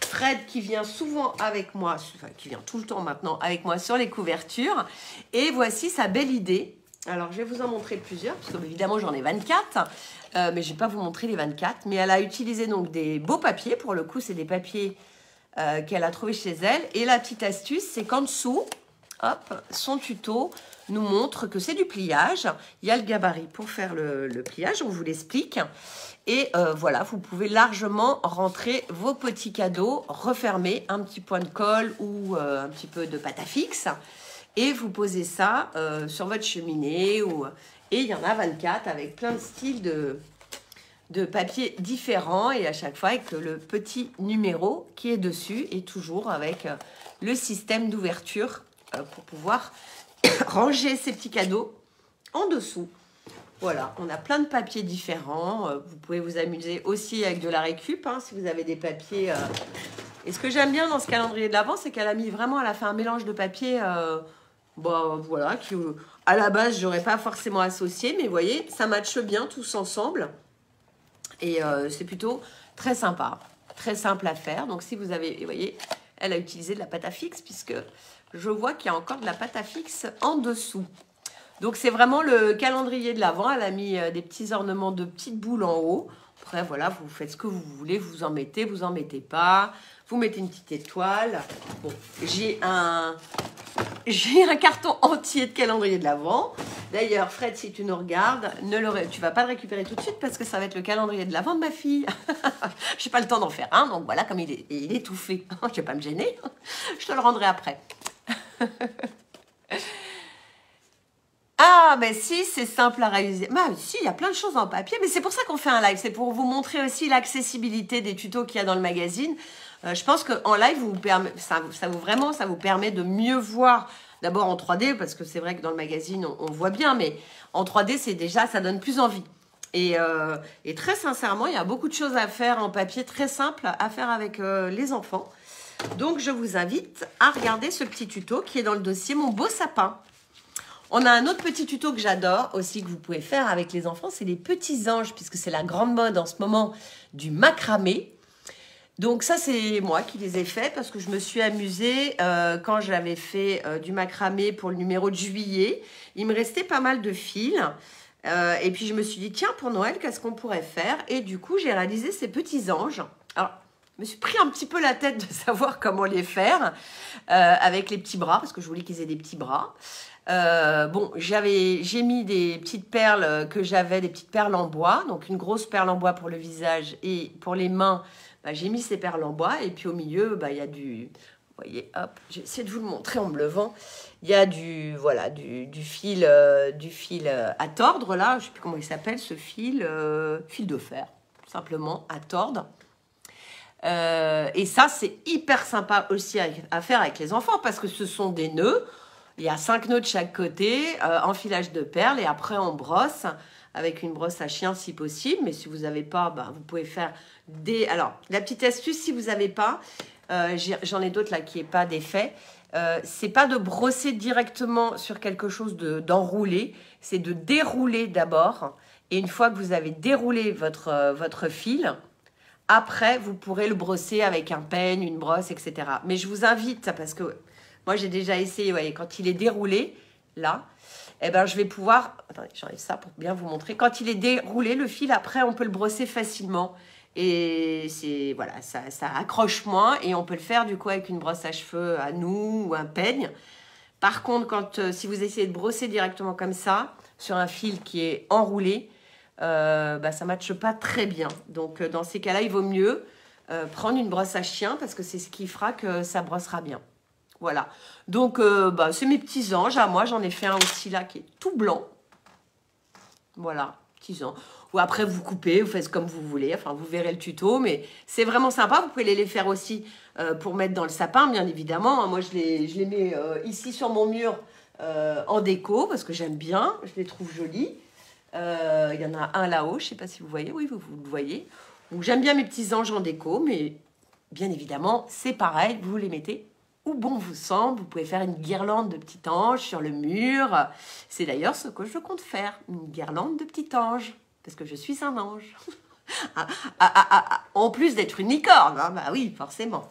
Fred qui vient souvent avec moi, enfin qui vient tout le temps maintenant avec moi sur les couvertures. Et voici sa belle idée. Alors je vais vous en montrer plusieurs parce que évidemment j'en ai 24. Mais je ne vais pas vous montrer les 24. Mais elle a utilisé donc des beaux papiers. Pour le coup, c'est des papiers qu'elle a trouvés chez elle. Et la petite astuce, c'est qu'en dessous, hop, son tuto nous montre que c'est du pliage. Il y a le gabarit pour faire le pliage, on vous l'explique. Et voilà, vous pouvez largement rentrer vos petits cadeaux, refermer un petit point de colle ou un petit peu de pâte à fixe. Et vous posez ça sur votre cheminée ou... Et il y en a 24 avec plein de styles de papier différents et à chaque fois avec le petit numéro qui est dessus et toujours avec le système d'ouverture pour pouvoir ranger ces petits cadeaux en dessous. Voilà, on a plein de papiers différents. Vous pouvez vous amuser aussi avec de la récup hein, si vous avez des papiers. Et ce que j'aime bien dans ce calendrier de l'Avent, c'est qu'elle a mis vraiment, elle a fait un mélange de papier... voilà, qui à la base j'aurais pas forcément associé, mais vous voyez, ça matche bien tous ensemble et c'est plutôt très sympa, très simple à faire. Donc si vous avez, vous voyez, elle a utilisé de la pâte à fixe puisque je vois qu'il y a encore de la pâte à fixe en dessous. Donc c'est vraiment le calendrier de l'Avent. Elle a mis des petits ornements de petites boules en haut. Après voilà, vous faites ce que vous voulez, vous en mettez pas, vous mettez une petite étoile. Bon, j'ai un carton entier de calendrier de l'Avent. D'ailleurs, Fred, si tu nous regardes, tu vas pas le récupérer tout de suite parce que ça va être le calendrier de l'avant de ma fille. J'ai pas le temps d'en faire un, donc voilà, comme il est tout fait. Je vais pas me gêner. Je te le rendrai après. Ah, mais si, c'est simple à réaliser. Bah, si, il y a plein de choses en papier, mais c'est pour ça qu'on fait un live. C'est pour vous montrer aussi l'accessibilité des tutos qu'il y a dans le magazine. Je pense qu'en live, ça vous permet de mieux voir. D'abord en 3D, parce que c'est vrai que dans le magazine, on voit bien, mais en 3D, ça donne plus envie. Et très sincèrement, il y a beaucoup de choses à faire en papier, très simple à faire avec les enfants. Donc, je vous invite à regarder ce petit tuto qui est dans le dossier « Mon beau sapin ». On a un autre petit tuto que j'adore aussi, que vous pouvez faire avec les enfants, c'est les petits anges, puisque c'est la grande mode en ce moment du macramé. Donc ça, c'est moi qui les ai faits parce que je me suis amusée quand j'avais fait du macramé pour le numéro de juillet. Il me restait pas mal de fils. Et puis je me suis dit, tiens, pour Noël, qu'est-ce qu'on pourrait faire? Et du coup, j'ai réalisé ces petits anges. Alors, je me suis pris un petit peu la tête de savoir comment les faire avec les petits bras, parce que je voulais qu'ils aient des petits bras. Bon, j'ai mis des petites perles que j'avais, des petites perles en bois. Donc, une grosse perle en bois pour le visage et pour les mains, bah, j'ai mis ces perles en bois. Et puis, au milieu, bah, il y a du... Vous voyez, hop, j'essaie de vous le montrer en me levant. Il y a du fil à tordre, là. Je ne sais plus comment il s'appelle, ce fil. Fil de fer, tout simplement, à tordre. Et ça, c'est hyper sympa aussi à faire avec les enfants parce que ce sont des nœuds. Il y a 5 nœuds de chaque côté, enfilage de perles. Et après, on brosse avec une brosse à chien si possible. Mais si vous n'avez pas, bah, vous pouvez faire des... Alors, la petite astuce, si vous n'avez pas... j'en ai d'autres là qui n'est pas d'effet. C'est pas de brosser directement sur quelque chose d'enroulé, c'est de dérouler d'abord. Et une fois que vous avez déroulé votre fil, après vous pourrez le brosser avec un peigne, une brosse, etc. Mais je vous invite, parce que moi j'ai déjà essayé, vous voyez, quand il est déroulé, là, eh ben, je vais pouvoir... Attendez, j'enlève ça pour bien vous montrer. Quand il est déroulé, le fil, après, on peut le brosser facilement. Et c'est voilà, ça accroche moins et on peut le faire du coup avec une brosse à cheveux à nous ou un peigne. Par contre, si vous essayez de brosser directement comme ça sur un fil qui est enroulé, bah, ça ne matche pas très bien. Donc dans ces cas-là, il vaut mieux prendre une brosse à chien parce que c'est ce qui fera que ça brossera bien. Voilà. Donc bah, c'est mes petits anges. À moi, j'en ai fait un aussi là qui est tout blanc. Voilà, petits anges. Ou après, vous coupez, vous faites comme vous voulez. Enfin, vous verrez le tuto. Mais c'est vraiment sympa. Vous pouvez les faire aussi pour mettre dans le sapin, bien évidemment. Moi, je les mets ici sur mon mur en déco parce que j'aime bien. Je les trouve jolis. Il y en a un là-haut. Je ne sais pas si vous voyez. Oui, vous le voyez. Donc, j'aime bien mes petits anges en déco. Mais bien évidemment, c'est pareil. Vous les mettez où bon vous semble. Vous pouvez faire une guirlande de petits anges sur le mur. C'est d'ailleurs ce que je compte faire. Une guirlande de petits anges. Parce que je suis un ange. En plus d'être une licorne. Hein, bah oui, forcément.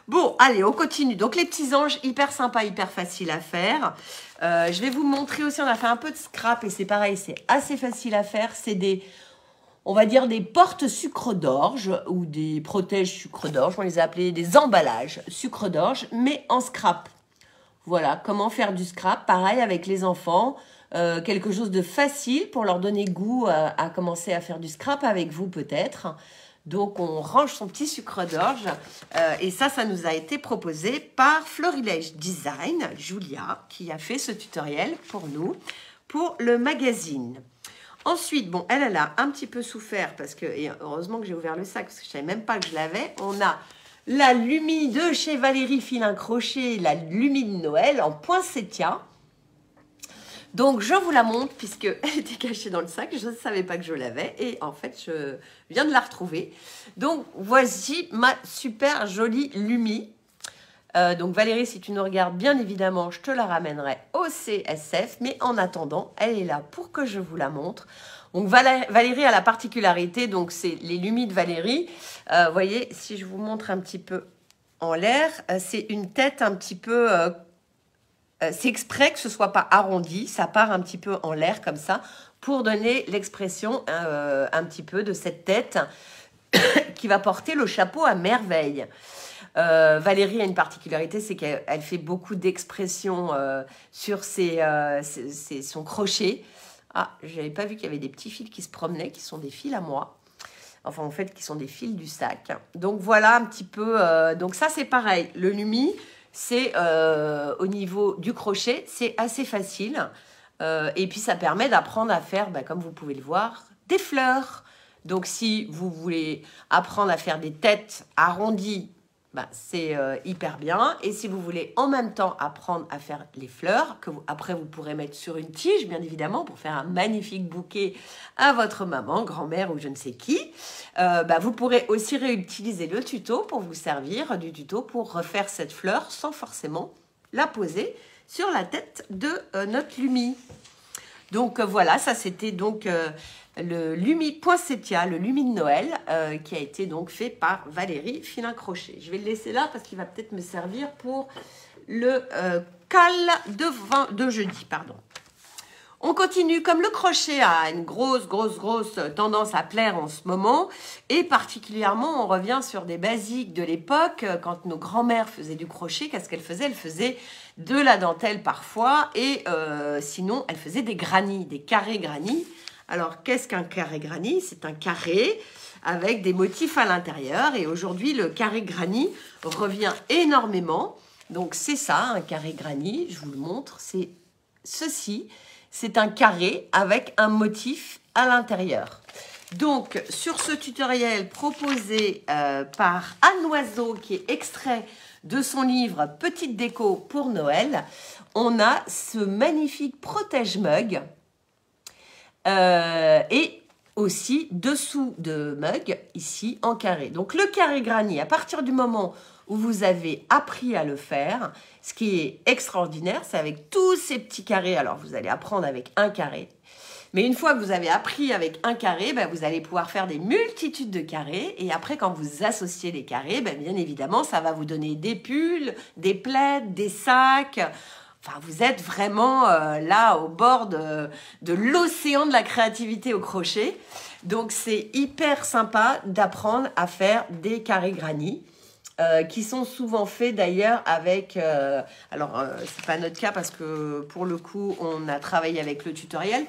Bon, allez, on continue. Donc, les petits anges, hyper sympa, hyper facile à faire. Je vais vous montrer aussi, on a fait un peu de scrap. Et c'est pareil, c'est assez facile à faire. C'est des, on va dire, des portes sucre d'orge ou des protèges sucre d'orge. On les a appelés des emballages sucre d'orge, mais en scrap. Voilà, comment faire du scrap. Pareil avec les enfants. Quelque chose de facile pour leur donner goût à commencer à faire du scrap avec vous peut-être. Donc on range son petit sucre d'orge et ça nous a été proposé par Florilège Design, Julia, qui a fait ce tutoriel pour nous, pour le magazine. Ensuite, bon, elle a un petit peu souffert parce que, et heureusement que j'ai ouvert le sac parce que je ne savais même pas que je l'avais. On a la Lumi de chez Valérie Filin Crochet, la Lumi de Noël en poinsettia. Donc, je vous la montre puisqu'elle était cachée dans le sac. Je ne savais pas que je l'avais. Et en fait, je viens de la retrouver. Donc, voici ma super jolie Lumi. Donc, Valérie, si tu nous regardes, bien évidemment, je te la ramènerai au CSF. Mais en attendant, elle est là pour que je vous la montre. Donc, Valérie a la particularité. Donc, c'est les Lumi de Valérie. Vous voyez, si je vous montre un petit peu en l'air, c'est une tête un petit peu... c'est exprès que ce ne soit pas arrondi, ça part un petit peu en l'air comme ça, pour donner l'expression un petit peu de cette tête qui va porter le chapeau à merveille. Valérie a une particularité, c'est qu'elle fait beaucoup d'expressions sur son crochet. Ah, je n'avais pas vu qu'il y avait des petits fils qui se promenaient, qui sont des fils à moi. Enfin, en fait, qui sont des fils du sac. Donc, voilà un petit peu. Donc, ça, c'est pareil. Le Lumi, c'est au niveau du crochet, c'est assez facile. Et puis, ça permet d'apprendre à faire, comme vous pouvez le voir, des fleurs. Donc, si vous voulez apprendre à faire des têtes arrondies, c'est hyper bien. Et si vous voulez en même temps apprendre à faire les fleurs, que après vous pourrez mettre sur une tige, bien évidemment, pour faire un magnifique bouquet à votre maman, grand-mère ou je ne sais qui, vous pourrez aussi réutiliser le tuto pour vous servir du tuto pour refaire cette fleur sans forcément la poser sur la tête de notre Lumi. Donc voilà, ça c'était donc le Lumi Poinsettia, le Lumi de Noël, qui a été donc fait par Valérie Filin Crochet. Je vais le laisser là parce qu'il va peut-être me servir pour le cal de jeudi, pardon. On continue, comme le crochet a une grosse tendance à plaire en ce moment, et particulièrement on revient sur des basiques de l'époque, quand nos grands-mères faisaient du crochet, qu'est-ce qu'elles faisaient? Elles faisaient de la dentelle parfois, et sinon elles faisaient des granny, des carrés granny. Alors qu'est-ce qu'un carré granny? C'est un carré avec des motifs à l'intérieur, et aujourd'hui le carré granny revient énormément. Donc c'est ça, un carré granny, je vous le montre, c'est ceci. C'est un carré avec un motif à l'intérieur. Donc, sur ce tutoriel proposé par Anne Loiseau, qui est extrait de son livre « Petite déco pour Noël », on a ce magnifique protège-mug et aussi dessous de mug, ici, en carré. Donc, le carré granny, à partir du moment où vous avez appris à le faire, ce qui est extraordinaire, c'est avec tous ces petits carrés. Alors, vous allez apprendre avec un carré. Mais une fois que vous avez appris avec un carré, vous allez pouvoir faire des multitudes de carrés. Et après, quand vous associez les carrés, bien évidemment, ça va vous donner des pulls, des plaids, des sacs. Enfin, vous êtes vraiment là, au bord de l'océan de la créativité au crochet. Donc, c'est hyper sympa d'apprendre à faire des carrés granny. Qui sont souvent faits d'ailleurs avec... c'est pas notre cas parce que pour le coup, on a travaillé avec le tutoriel.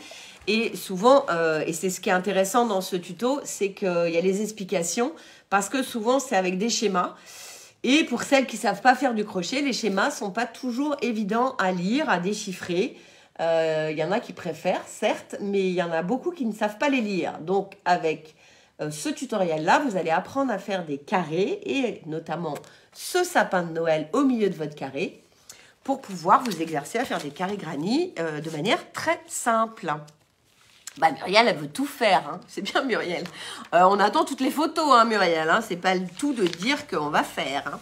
Et souvent, et c'est ce qui est intéressant dans ce tuto, c'est qu'il y a les explications parce que souvent, c'est avec des schémas. Et pour celles qui ne savent pas faire du crochet, les schémas ne sont pas toujours évidents à lire, à déchiffrer. Il y en a qui préfèrent, certes, mais il y en a beaucoup qui ne savent pas les lire. Donc, avec... ce tutoriel-là, vous allez apprendre à faire des carrés et notamment ce sapin de Noël au milieu de votre carré pour pouvoir vous exercer à faire des carrés granny de manière très simple. Muriel, elle veut tout faire, hein. C'est bien Muriel. On attend toutes les photos, hein, Muriel. Hein. C'est pas le tout de dire qu'on va faire. Hein.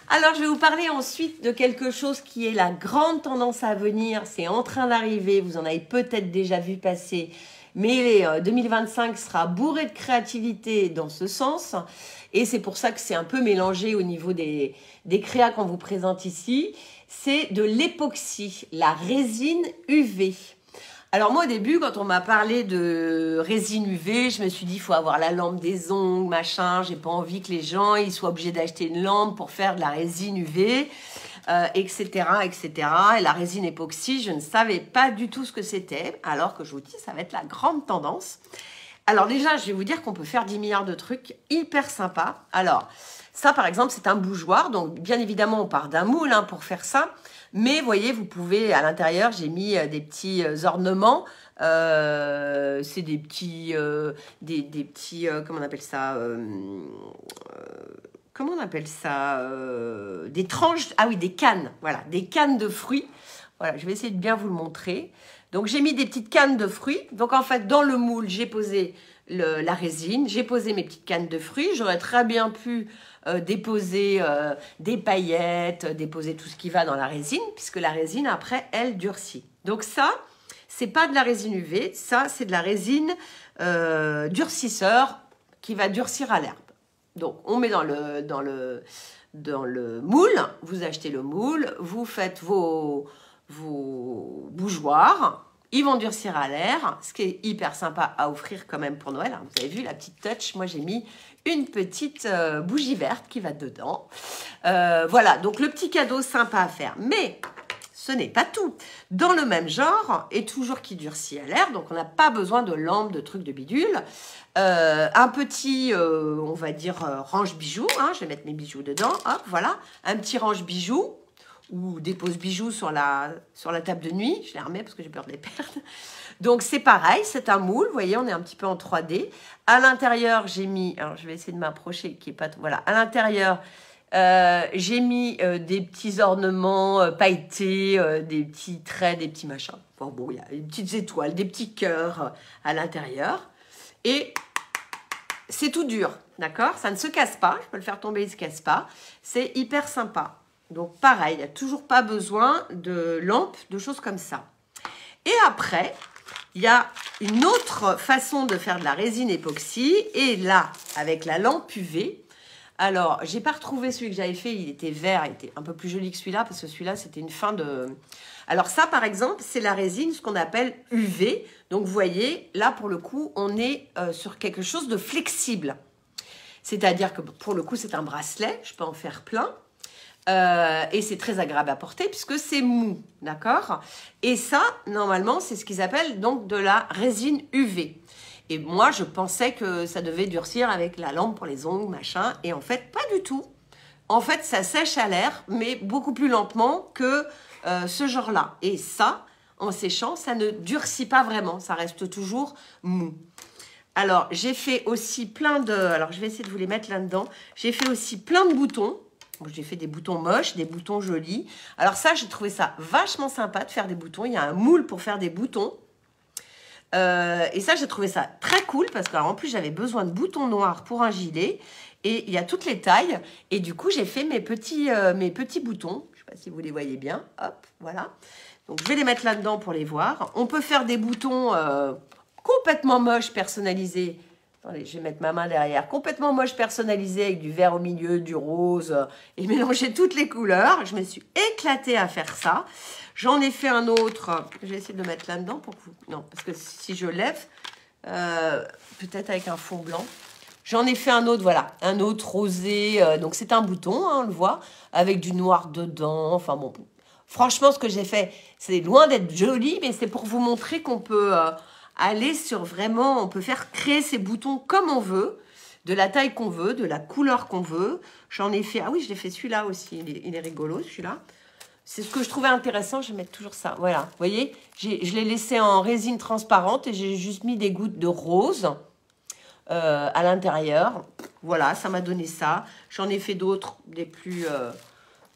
Alors, je vais vous parler ensuite de quelque chose qui est la grande tendance à venir. C'est en train d'arriver, vous en avez peut-être déjà vu passer. Mais 2025 sera bourré de créativité dans ce sens. Et c'est pour ça que c'est un peu mélangé au niveau des créas qu'on vous présente ici. C'est de l'époxy, la résine UV. Alors moi au début, quand on m'a parlé de résine UV, je me suis dit il faut avoir la lampe des ongles, machin. J'ai pas envie que les gens ils soient obligés d'acheter une lampe pour faire de la résine UV. Etc., etc. Et la résine époxy, je ne savais pas du tout ce que c'était, alors que je vous dis, ça va être la grande tendance. Alors déjà, je vais vous dire qu'on peut faire 10 milliards de trucs hyper sympas. Alors, ça, par exemple, c'est un bougeoir. Donc, bien évidemment, on part d'un moule hein, pour faire ça. Mais, vous voyez, vous pouvez, à l'intérieur, j'ai mis des petits ornements. C'est des petits... comment on appelle ça comment on appelle ça des tranches, ah oui, des cannes, voilà, des cannes de fruits. Voilà, je vais essayer de bien vous le montrer. Donc, j'ai mis des petites cannes de fruits. Donc, en fait, dans le moule, j'ai posé la résine, j'ai posé mes petites cannes de fruits. J'aurais très bien pu déposer des paillettes, déposer tout ce qui va dans la résine, puisque la résine, après, elle durcit. Donc, ça, c'est pas de la résine UV, ça, c'est de la résine durcisseur qui va durcir à l'herbe. Donc, on met dans le moule, vous achetez le moule, vous faites vos bougeoirs Ils vont durcir à l'air, ce qui est hyper sympa à offrir quand même pour Noël. Vous avez vu la petite touch, moi j'ai mis une petite bougie verte qui va dedans. Voilà, donc le petit cadeau sympa à faire. Mais ce n'est pas tout. Dans le même genre, et toujours qui durcit à l'air, donc on n'a pas besoin de lampe, de trucs de bidule. Un petit, on va dire, range bijoux. Hein, je vais mettre mes bijoux dedans. Hop, voilà. Un petit range bijoux ou des pose bijoux sur la table de nuit. Je les remets parce que j'ai peur de les perdre. Donc, c'est pareil. C'est un moule. Vous voyez, on est un petit peu en 3D. À l'intérieur, j'ai mis... Alors, je vais essayer de m'approcher. Qui est pas... Voilà. À l'intérieur... j'ai mis des petits ornements pailletés, des petits traits, des petits machins. Bon, il y a des petites étoiles, des petits cœurs à l'intérieur. Et c'est tout dur, d'accord? Ça ne se casse pas. Je peux le faire tomber, il ne se casse pas. C'est hyper sympa. Donc, pareil, il n'y a toujours pas besoin de lampes, de choses comme ça. Et après, il y a une autre façon de faire de la résine époxy. Et là, avec la lampe UV... Alors, j'ai pas retrouvé celui que j'avais fait, il était vert, il était un peu plus joli que celui-là, parce que celui-là, c'était une fin de... Alors ça, par exemple, c'est la résine, ce qu'on appelle UV. Donc, vous voyez, là, pour le coup, on est sur quelque chose de flexible. C'est-à-dire que, pour le coup, c'est un bracelet, je peux en faire plein. Et c'est très agréable à porter, puisque c'est mou, d'accord? Et ça, normalement, c'est ce qu'ils appellent donc de la résine UV. Et moi, je pensais que ça devait durcir avec la lampe pour les ongles, machin. Et en fait, pas du tout. En fait, ça sèche à l'air, mais beaucoup plus lentement que ce genre-là. Et ça, en séchant, ça ne durcit pas vraiment. Ça reste toujours mou. Alors, j'ai fait aussi plein de... Alors, je vais essayer de vous les mettre là-dedans. J'ai fait aussi plein de boutons. J'ai fait des boutons moches, des boutons jolis. Alors ça, j'ai trouvé ça vachement sympa de faire des boutons. Il y a un moule pour faire des boutons. Et ça, j'ai trouvé ça très cool parce qu'en plus, j'avais besoin de boutons noirs pour un gilet. Et il y a toutes les tailles. Et du coup, j'ai fait mes petits boutons. Je ne sais pas si vous les voyez bien. Hop, voilà. Donc, je vais les mettre là-dedans pour les voir. On peut faire des boutons complètement moches, personnalisés. Attendez, je vais mettre ma main derrière. Complètement moches, personnalisés avec du vert au milieu, du rose. Et mélanger toutes les couleurs. Je me suis éclatée à faire ça. J'en ai fait un autre, je vais essayer de le mettre là-dedans pour que vous... Non, parce que si je lève, peut-être avec un fond blanc. J'en ai fait un autre, voilà, un autre rosé. Donc, c'est un bouton, hein, on le voit, avec du noir dedans. Enfin, bon, franchement, ce que j'ai fait, c'est loin d'être joli, mais c'est pour vous montrer qu'on peut aller sur vraiment... On peut faire créer ces boutons comme on veut, de la taille qu'on veut, de la couleur qu'on veut. J'en ai fait... Ah oui, je l'ai fait celui-là aussi, il est rigolo, celui-là. C'est ce que je trouvais intéressant, je vais mettre toujours ça. Voilà, vous voyez, je l'ai laissé en résine transparente et j'ai juste mis des gouttes de rose à l'intérieur. Voilà, ça m'a donné ça. J'en ai fait d'autres, des plus...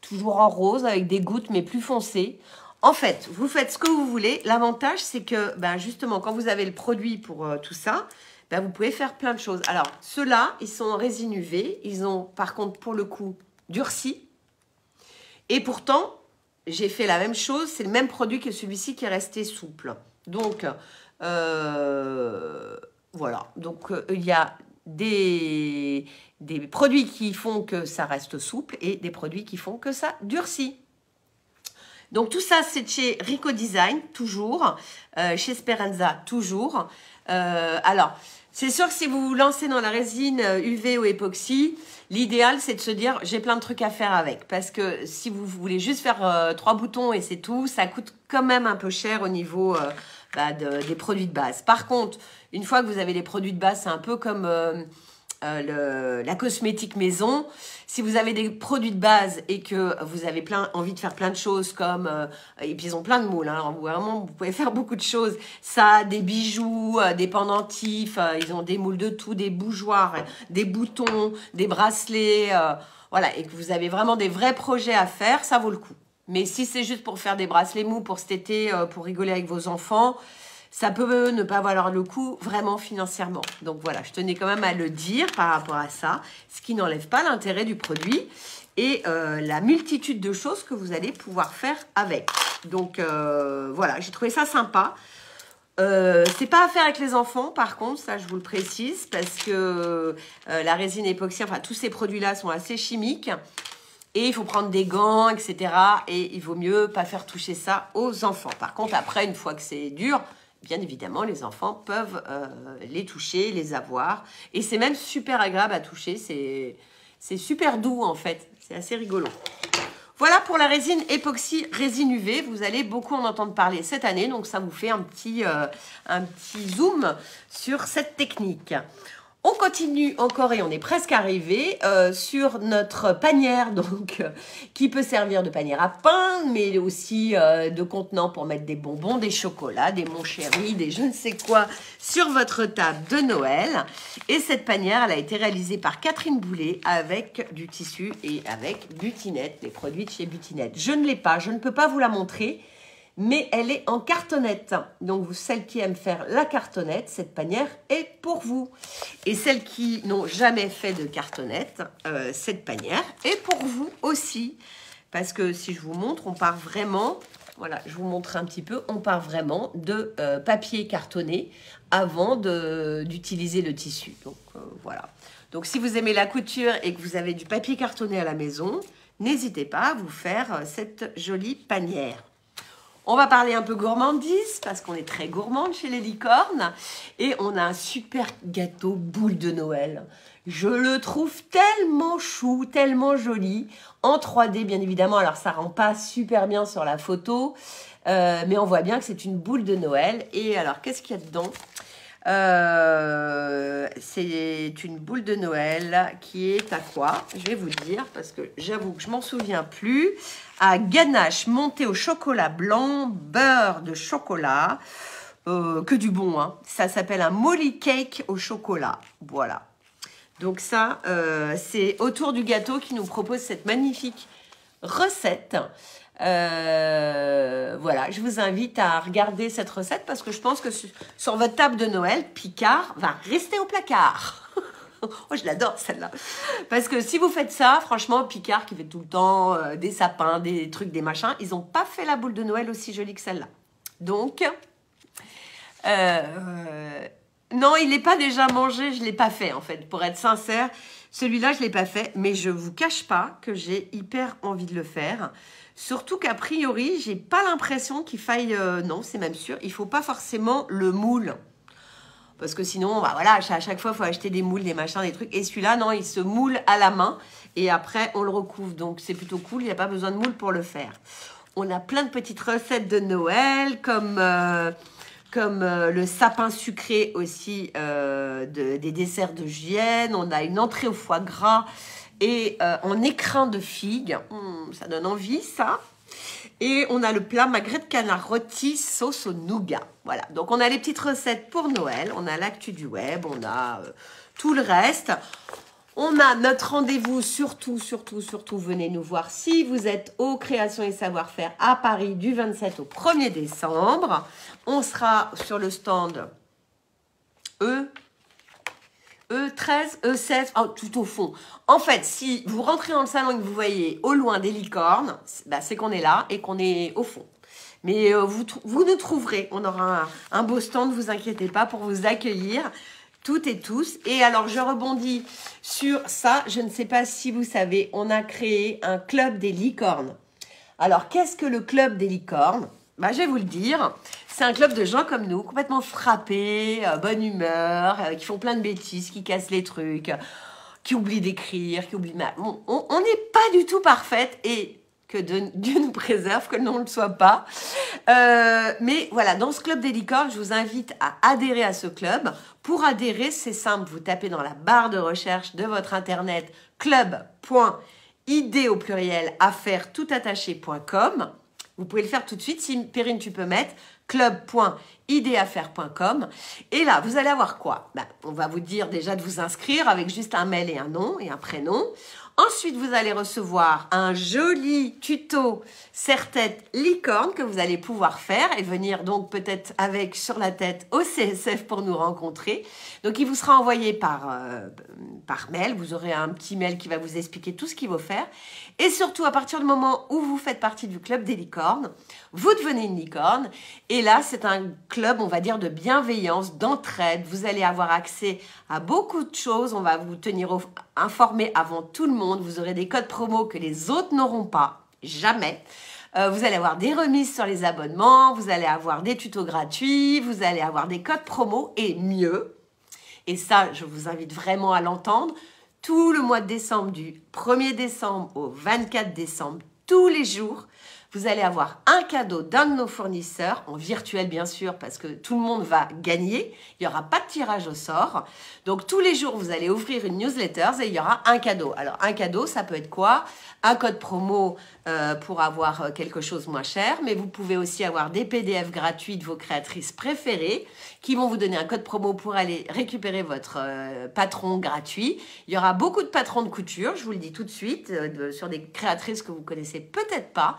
toujours en rose, avec des gouttes, mais plus foncées. En fait, vous faites ce que vous voulez. L'avantage, c'est que, ben, justement, quand vous avez le produit pour tout ça, ben, vous pouvez faire plein de choses. Alors, ceux-là, ils sont en résine UV. Ils ont, par contre, pour le coup, durci. Et pourtant... J'ai fait la même chose, c'est le même produit que celui-ci qui est resté souple. Donc, voilà. Donc, il y a des produits qui font que ça reste souple et des produits qui font que ça durcit. Donc, tout ça, c'est chez Rico Design, toujours. Chez Speranza, toujours. Alors, c'est sûr que si vous vous lancez dans la résine UV ou époxy, l'idéal, c'est de se dire, j'ai plein de trucs à faire avec. Parce que si vous voulez juste faire 3 boutons et c'est tout, ça coûte quand même un peu cher au niveau des produits de base. Par contre, une fois que vous avez les produits de base, c'est un peu comme la cosmétique maison. Si vous avez des produits de base et que vous avez envie de faire plein de choses comme... et puis ils ont plein de moules, hein, vraiment, vous pouvez faire beaucoup de choses. Ça, des bijoux, des pendentifs, ils ont des moules de tout, des bougeoirs, des boutons, des bracelets, voilà, et que vous avez vraiment des vrais projets à faire, ça vaut le coup. Mais si c'est juste pour faire des bracelets mous pour cet été, pour rigoler avec vos enfants... Ça peut ne pas valoir le coup vraiment financièrement. Donc voilà, je tenais quand même à le dire par rapport à ça, ce qui n'enlève pas l'intérêt du produit et la multitude de choses que vous allez pouvoir faire avec. Donc voilà, j'ai trouvé ça sympa. C'est pas à faire avec les enfants, par contre, ça je vous le précise, parce que la résine époxy, enfin tous ces produits-là sont assez chimiques. Et il faut prendre des gants, etc. Et il vaut mieux pas faire toucher ça aux enfants. Par contre, après, une fois que c'est dur, bien évidemment, les enfants peuvent les toucher, les avoir. Et c'est même super agréable à toucher. C'est super doux, en fait. C'est assez rigolo. Voilà pour la résine époxy résine UV. Vous allez beaucoup en entendre parler cette année. Donc, ça vous fait un petit zoom sur cette technique. On continue encore et on est presque arrivé sur notre panière, donc qui peut servir de panière à pain, mais aussi de contenant pour mettre des bonbons, des chocolats, des mon chéri, des je ne sais quoi sur votre table de Noël. Et cette panière, elle a été réalisée par Catherine Boulet avec du tissu et avec Butinette, les produits de chez Butinette. Je ne l'ai pas, je ne peux pas vous la montrer, mais elle est en cartonnette. Donc, celles qui aiment faire la cartonnette, cette panière est pour vous. Et celles qui n'ont jamais fait de cartonnette, cette panière est pour vous aussi. Parce que si je vous montre, on part vraiment, voilà, je vous montre un petit peu, on part vraiment de papier cartonné avant d'utiliser le tissu. Donc, voilà. Donc, si vous aimez la couture et que vous avez du papier cartonné à la maison, n'hésitez pas à vous faire cette jolie panière. On va parler un peu gourmandise parce qu'on est très gourmande chez les licornes et on a un super gâteau boule de Noël. Je le trouve tellement chou, tellement joli, en 3D bien évidemment. Alors ça rend pas super bien sur la photo, mais on voit bien que c'est une boule de Noël. Et alors qu'est-ce qu'il y a dedans ? C'est une boule de Noël qui est à quoi? Je vais vous dire parce que j'avoue que je m'en souviens plus. À ganache montée au chocolat blanc, beurre de chocolat, que du bon, hein. Ça s'appelle un molly cake au chocolat. Voilà. Donc ça, c'est autour du gâteau qui nous propose cette magnifique recette. Voilà, je vous invite à regarder cette recette parce que je pense que sur votre table de Noël, Picard va rester au placard. Oh, je l'adore celle-là. Parce que si vous faites ça, franchement, Picard qui fait tout le temps des sapins, des trucs, des machins, ils n'ont pas fait la boule de Noël aussi jolie que celle-là. Donc, non, il n'est pas déjà mangé, je ne l'ai pas fait en fait. Pour être sincère, celui-là, je ne l'ai pas fait, mais je ne vous cache pas que j'ai hyper envie de le faire. Surtout qu'a priori, j'ai pas l'impression qu'il faille... non, c'est même sûr, il ne faut pas forcément le moule. Parce que sinon, bah voilà, à chaque fois, il faut acheter des moules, des machins, des trucs. Et celui-là, non, il se moule à la main. Et après, on le recouvre. Donc, c'est plutôt cool. Il n'y a pas besoin de moule pour le faire. On a plein de petites recettes de Noël, comme le sapin sucré aussi, des desserts de Guyenne. On a une entrée au foie gras et en écrin de figues. Ça donne envie, ça. Et on a le plat magret de canard rôti sauce au nougat. Voilà, donc on a les petites recettes pour Noël, on a l'actu du web, on a tout le reste. On a notre rendez-vous, surtout, venez nous voir si vous êtes au Création et Savoir-faire à Paris du 27 au 1er décembre. On sera sur le stand E13, E16, oh, tout au fond. En fait, si vous rentrez dans le salon et que vous voyez au loin des licornes, bah, c'est qu'on est là et qu'on est au fond. Mais vous nous trouverez. On aura un beau stand, ne vous inquiétez pas, pour vous accueillir toutes et tous. Et alors, je rebondis sur ça. Je ne sais pas si vous savez, on a créé un club des licornes. Alors, qu'est-ce que le club des licornes ? Bah, je vais vous le dire. C'est un club de gens comme nous, complètement frappés, bonne humeur, qui font plein de bêtises, qui cassent les trucs, qui oublient d'écrire, qui oublient... On n'est pas du tout parfaite et que Dieu nous préserve, que l'on ne le soit pas. Mais voilà, dans ce club des licornes, je vous invite à adhérer à ce club. Pour adhérer, c'est simple, vous tapez dans la barre de recherche de votre internet club.id au pluriel affaires-toutattaché.com. Vous pouvez le faire tout de suite. Si Perrine, tu peux mettre club.idaffaires.com. Et là, vous allez avoir quoi? On va vous dire déjà de vous inscrire avec juste un mail et un nom et un prénom. Ensuite, vous allez recevoir un joli tuto serre-tête licorne que vous allez pouvoir faire et venir donc peut-être avec sur la tête au CSF pour nous rencontrer. Donc, il vous sera envoyé par mail. Vous aurez un petit mail qui va vous expliquer tout ce qu'il faut faire. Et surtout, à partir du moment où vous faites partie du club des licornes, vous devenez une licorne. Et là, c'est un club, on va dire, de bienveillance, d'entraide. Vous allez avoir accès à beaucoup de choses. On va vous tenir informé avant tout le monde. Vous aurez des codes promo que les autres n'auront pas, jamais. Vous allez avoir des remises sur les abonnements, vous allez avoir des tutos gratuits, vous allez avoir des codes promo et mieux. Et ça, je vous invite vraiment à l'entendre. Tout le mois de décembre, du 1er décembre au 24 décembre, tous les jours, vous allez avoir un cadeau d'un de nos fournisseurs, en virtuel bien sûr, parce que tout le monde va gagner. Il n'y aura pas de tirage au sort. Donc tous les jours, vous allez ouvrir une newsletter et il y aura un cadeau. Alors un cadeau, ça peut être quoi? Un code promo pour avoir quelque chose moins cher, mais vous pouvez aussi avoir des PDF gratuits de vos créatrices préférées qui vont vous donner un code promo pour aller récupérer votre patron gratuit. Il y aura beaucoup de patrons de couture, je vous le dis tout de suite, sur des créatrices que vous connaissez peut-être pas.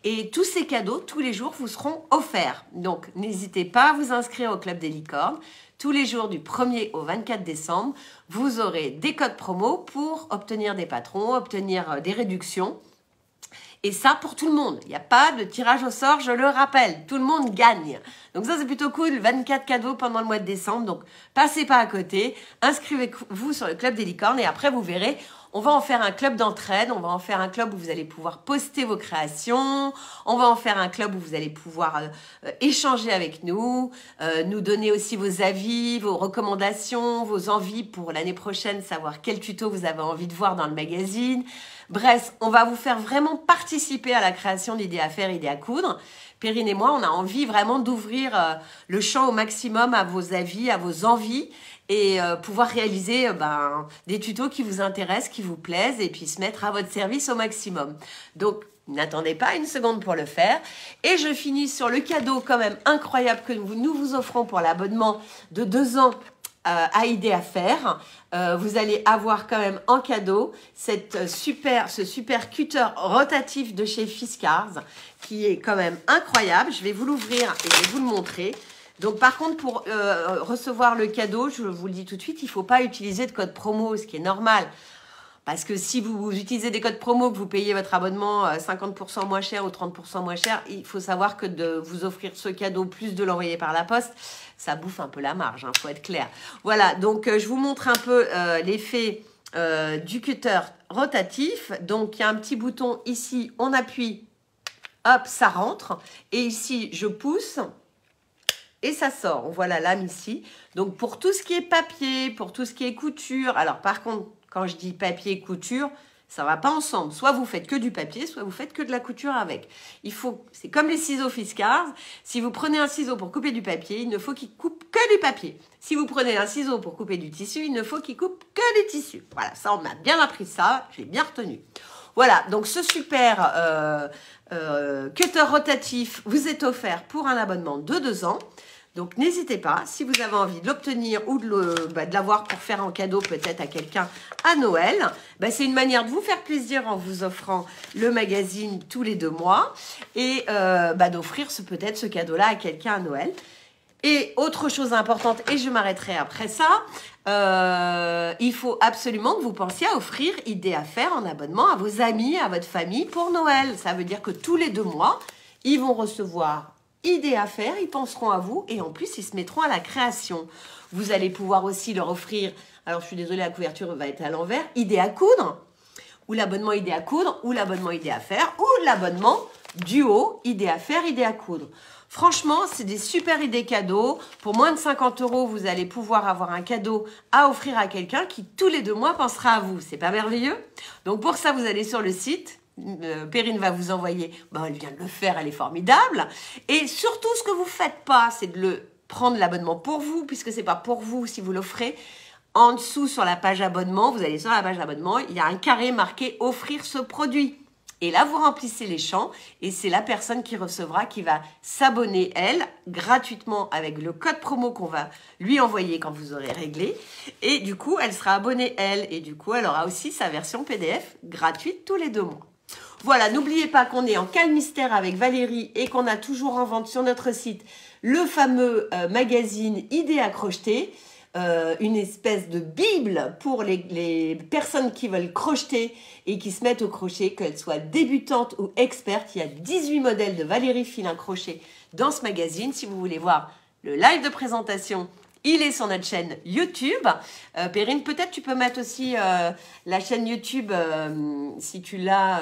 Et tous ces cadeaux, tous les jours, vous seront offerts. Donc, n'hésitez pas à vous inscrire au Club des Licornes. Tous les jours du 1er au 24 décembre, vous aurez des codes promo pour obtenir des patrons, obtenir des réductions. Et ça, pour tout le monde. Il n'y a pas de tirage au sort, je le rappelle. Tout le monde gagne. Donc ça, c'est plutôt cool. 24 cadeaux pendant le mois de décembre. Donc, passez pas à côté. Inscrivez-vous sur le Club des Licornes et après, vous verrez, on va en faire un club d'entraide. On va en faire un club où vous allez pouvoir poster vos créations. On va en faire un club où vous allez pouvoir échanger avec nous, nous donner aussi vos avis, vos recommandations, vos envies pour l'année prochaine, savoir quel tuto vous avez envie de voir dans le magazine. Bref, on va vous faire vraiment participer à la création d'idées à faire, idées à coudre. Perrine et moi, on a envie vraiment d'ouvrir le champ au maximum à vos avis, à vos envies et pouvoir réaliser des tutos qui vous intéressent, qui vous plaisent et puis se mettre à votre service au maximum. Donc, n'attendez pas une seconde pour le faire. Et je finis sur le cadeau quand même incroyable que nous vous offrons pour l'abonnement de 2 ans à idées à faire. Vous allez avoir quand même en cadeau ce super cutter rotatif de chez Fiskars qui est quand même incroyable. Je vais vous l'ouvrir et je vais vous le montrer. Donc par contre, pour recevoir le cadeau, je vous le dis tout de suite, il ne faut pas utiliser de code promo, ce qui est normal. Parce que si vous utilisez des codes promo, que vous payez votre abonnement 50% moins cher ou 30% moins cher, il faut savoir que de vous offrir ce cadeau plus de l'envoyer par la poste, ça bouffe un peu la marge, faut être clair. Voilà, donc je vous montre un peu l'effet du cutter rotatif. Donc il y a un petit bouton ici, on appuie, hop, ça rentre. Et ici, je pousse. Et ça sort. On voit la lame ici. Donc, pour tout ce qui est papier, pour tout ce qui est couture. Alors, par contre, quand je dis papier et couture, ça ne va pas ensemble. Soit vous faites que du papier, soit vous faites que de la couture avec. C'est comme les ciseaux Fiskars. Si vous prenez un ciseau pour couper du papier, il ne faut qu'il coupe que du papier. Si vous prenez un ciseau pour couper du tissu, il ne faut qu'il coupe que du tissu. Voilà, ça, on m'a bien appris ça. Je l'ai bien retenu. Voilà, donc ce super cutter rotatif vous est offert pour un abonnement de 2 ans. Donc, n'hésitez pas, si vous avez envie de l'obtenir ou de l'avoir pour faire en cadeau peut-être à quelqu'un à Noël, c'est une manière de vous faire plaisir en vous offrant le magazine tous les 2 mois et d'offrir peut-être ce cadeau-là à quelqu'un à Noël. Et autre chose importante, et je m'arrêterai après ça, il faut absolument que vous pensiez à offrir idées à faire en abonnement à vos amis, à votre famille pour Noël. Ça veut dire que tous les 2 mois, ils vont recevoir idées à faire, ils penseront à vous et en plus, ils se mettront à la création. Vous allez pouvoir aussi leur offrir, alors je suis désolée, la couverture va être à l'envers, idées à coudre, ou l'abonnement idées à coudre, ou l'abonnement idées à faire, ou l'abonnement duo, idées à faire, idées à coudre. Franchement, c'est des super idées cadeaux. Pour moins de 50 €, vous allez pouvoir avoir un cadeau à offrir à quelqu'un qui, tous les 2 mois, pensera à vous. C'est pas merveilleux? Donc, pour ça, vous allez sur le site. Perrine va vous envoyer, elle vient de le faire, elle est formidable. Et surtout, ce que vous ne faites pas, c'est de prendre l'abonnement pour vous, puisque ce n'est pas pour vous si vous l'offrez. En dessous, sur la page abonnement, vous allez sur la page abonnement, il y a un carré marqué « Offrir ce produit ». Et là, vous remplissez les champs et c'est la personne qui recevra qui va s'abonner, elle, gratuitement avec le code promo qu'on va lui envoyer quand vous aurez réglé. Et du coup, elle sera abonnée, elle. Et du coup, elle aura aussi sa version PDF gratuite tous les 2 mois. Voilà, n'oubliez pas qu'on est en calme mystère avec Valérie et qu'on a toujours en vente sur notre site le fameux magazine Idées à crocheter. Une espèce de bible pour les personnes qui veulent crocheter et qui se mettent au crochet, qu'elles soient débutantes ou expertes. Il y a 18 modèles de Valérie Filin Crochet dans ce magazine. Si vous voulez voir le live de présentation il est sur notre chaîne YouTube. Perrine, peut-être tu peux mettre aussi la chaîne YouTube si tu l'as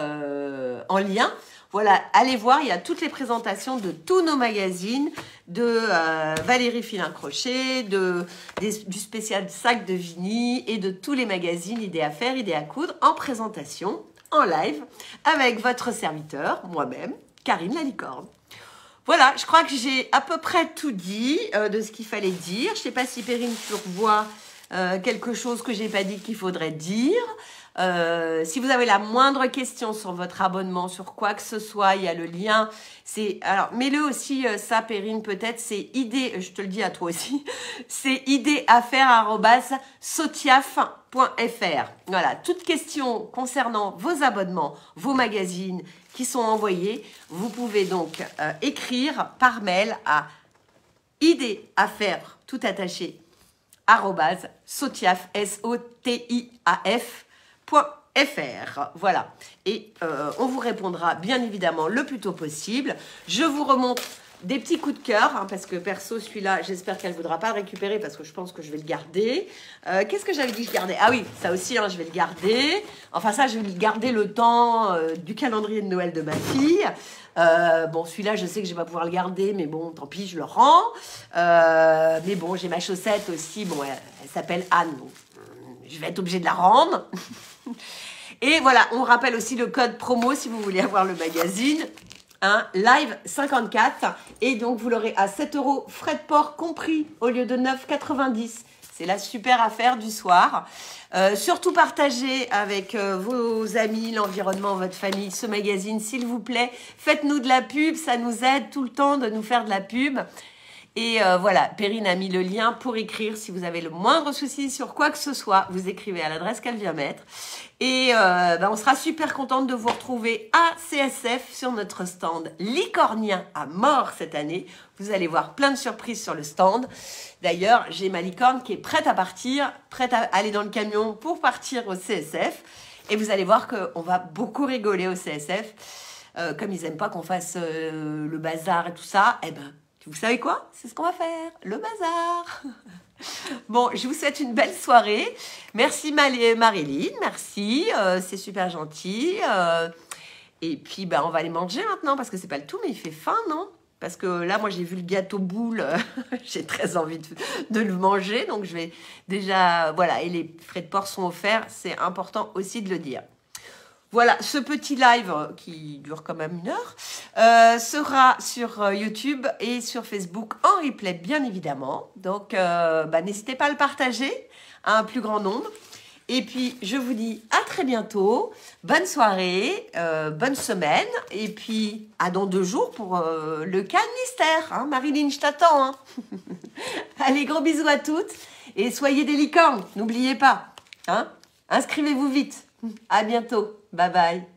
en lien. Voilà, allez voir, il y a toutes les présentations de tous nos magazines, de Valérie Filin-Crochet, du spécial sac de Vigny et de tous les magazines Idées à faire, Idées à coudre en présentation, en live, avec votre serviteur, moi-même, Karine la licorne. Voilà, je crois que j'ai à peu près tout dit de ce qu'il fallait dire. Je ne sais pas si Perrine, tu revois quelque chose que je n'ai pas dit qu'il faudrait dire. Si vous avez la moindre question sur votre abonnement, sur quoi que ce soit, il y a le lien. Alors, mets-le aussi, ça, Perrine, peut-être, c'est idée, je te le dis à toi aussi, c'est idéeaffaires@sotiaf.fr. Voilà, toute question concernant vos abonnements, vos magazines qui sont envoyés, vous pouvez donc écrire par mail à idéeaffaires, tout attaché, @sotiaf, sotiaf.fr. Voilà. Et on vous répondra bien évidemment le plus tôt possible. Je vous remonte des petits coups de cœur, hein, parce que perso, celui-là, j'espère qu'elle ne voudra pas le récupérer parce que je pense que je vais le garder. Qu'est-ce que j'avais dit que je gardais? Ah oui, ça aussi, hein, je vais le garder. Enfin, ça, je vais le garder le temps du calendrier de Noël de ma fille. Bon, celui-là, je sais que je vais pas pouvoir le garder, mais bon, tant pis, je le rends. Mais bon, j'ai ma chaussette aussi. Bon, elle s'appelle Anne, donc je vais être obligée de la rendre. Et voilà, on rappelle aussi le code promo si vous voulez avoir le magazine. Hein, live 54. Et donc, vous l'aurez à 7 € frais de port compris au lieu de 9,90 €. C'est la super affaire du soir. Surtout partagez avec vos amis, l'environnement, votre famille, ce magazine, s'il vous plaît. Faites-nous de la pub, ça nous aide tout le temps de nous faire de la pub. Et voilà, Perrine a mis le lien pour écrire. Si vous avez le moindre souci sur quoi que ce soit, vous écrivez à l'adresse qu'elle vient mettre. Et on sera super contente de vous retrouver à CSF sur notre stand licornien à mort cette année. Vous allez voir plein de surprises sur le stand. D'ailleurs, j'ai ma licorne qui est prête à partir, prête à aller dans le camion pour partir au CSF. Et vous allez voir qu'on va beaucoup rigoler au CSF. Comme ils n'aiment pas qu'on fasse le bazar et tout ça, eh ben, vous savez quoi? C'est ce qu'on va faire, le bazar. Bon, je vous souhaite une belle soirée. Merci Marilyn, merci, c'est super gentil. Et puis, on va aller manger maintenant parce que c'est pas le tout, mais il fait faim, non? Parce que là, moi, j'ai vu le gâteau boule, j'ai très envie de le manger. Donc, je vais déjà, voilà, et les frais de port sont offerts, c'est important aussi de le dire. Voilà, ce petit live qui dure quand même 1 heure sera sur YouTube et sur Facebook en replay, bien évidemment. Donc, n'hésitez pas à le partager à un plus grand nombre. Et puis, je vous dis à très bientôt. Bonne soirée, bonne semaine. Et puis, à dans 2 jours pour le calme mystère. Hein, Marilyn, je t'attends. Hein. Allez, gros bisous à toutes. Et soyez des licornes, n'oubliez pas. Hein, inscrivez-vous vite. À bientôt. Bye bye.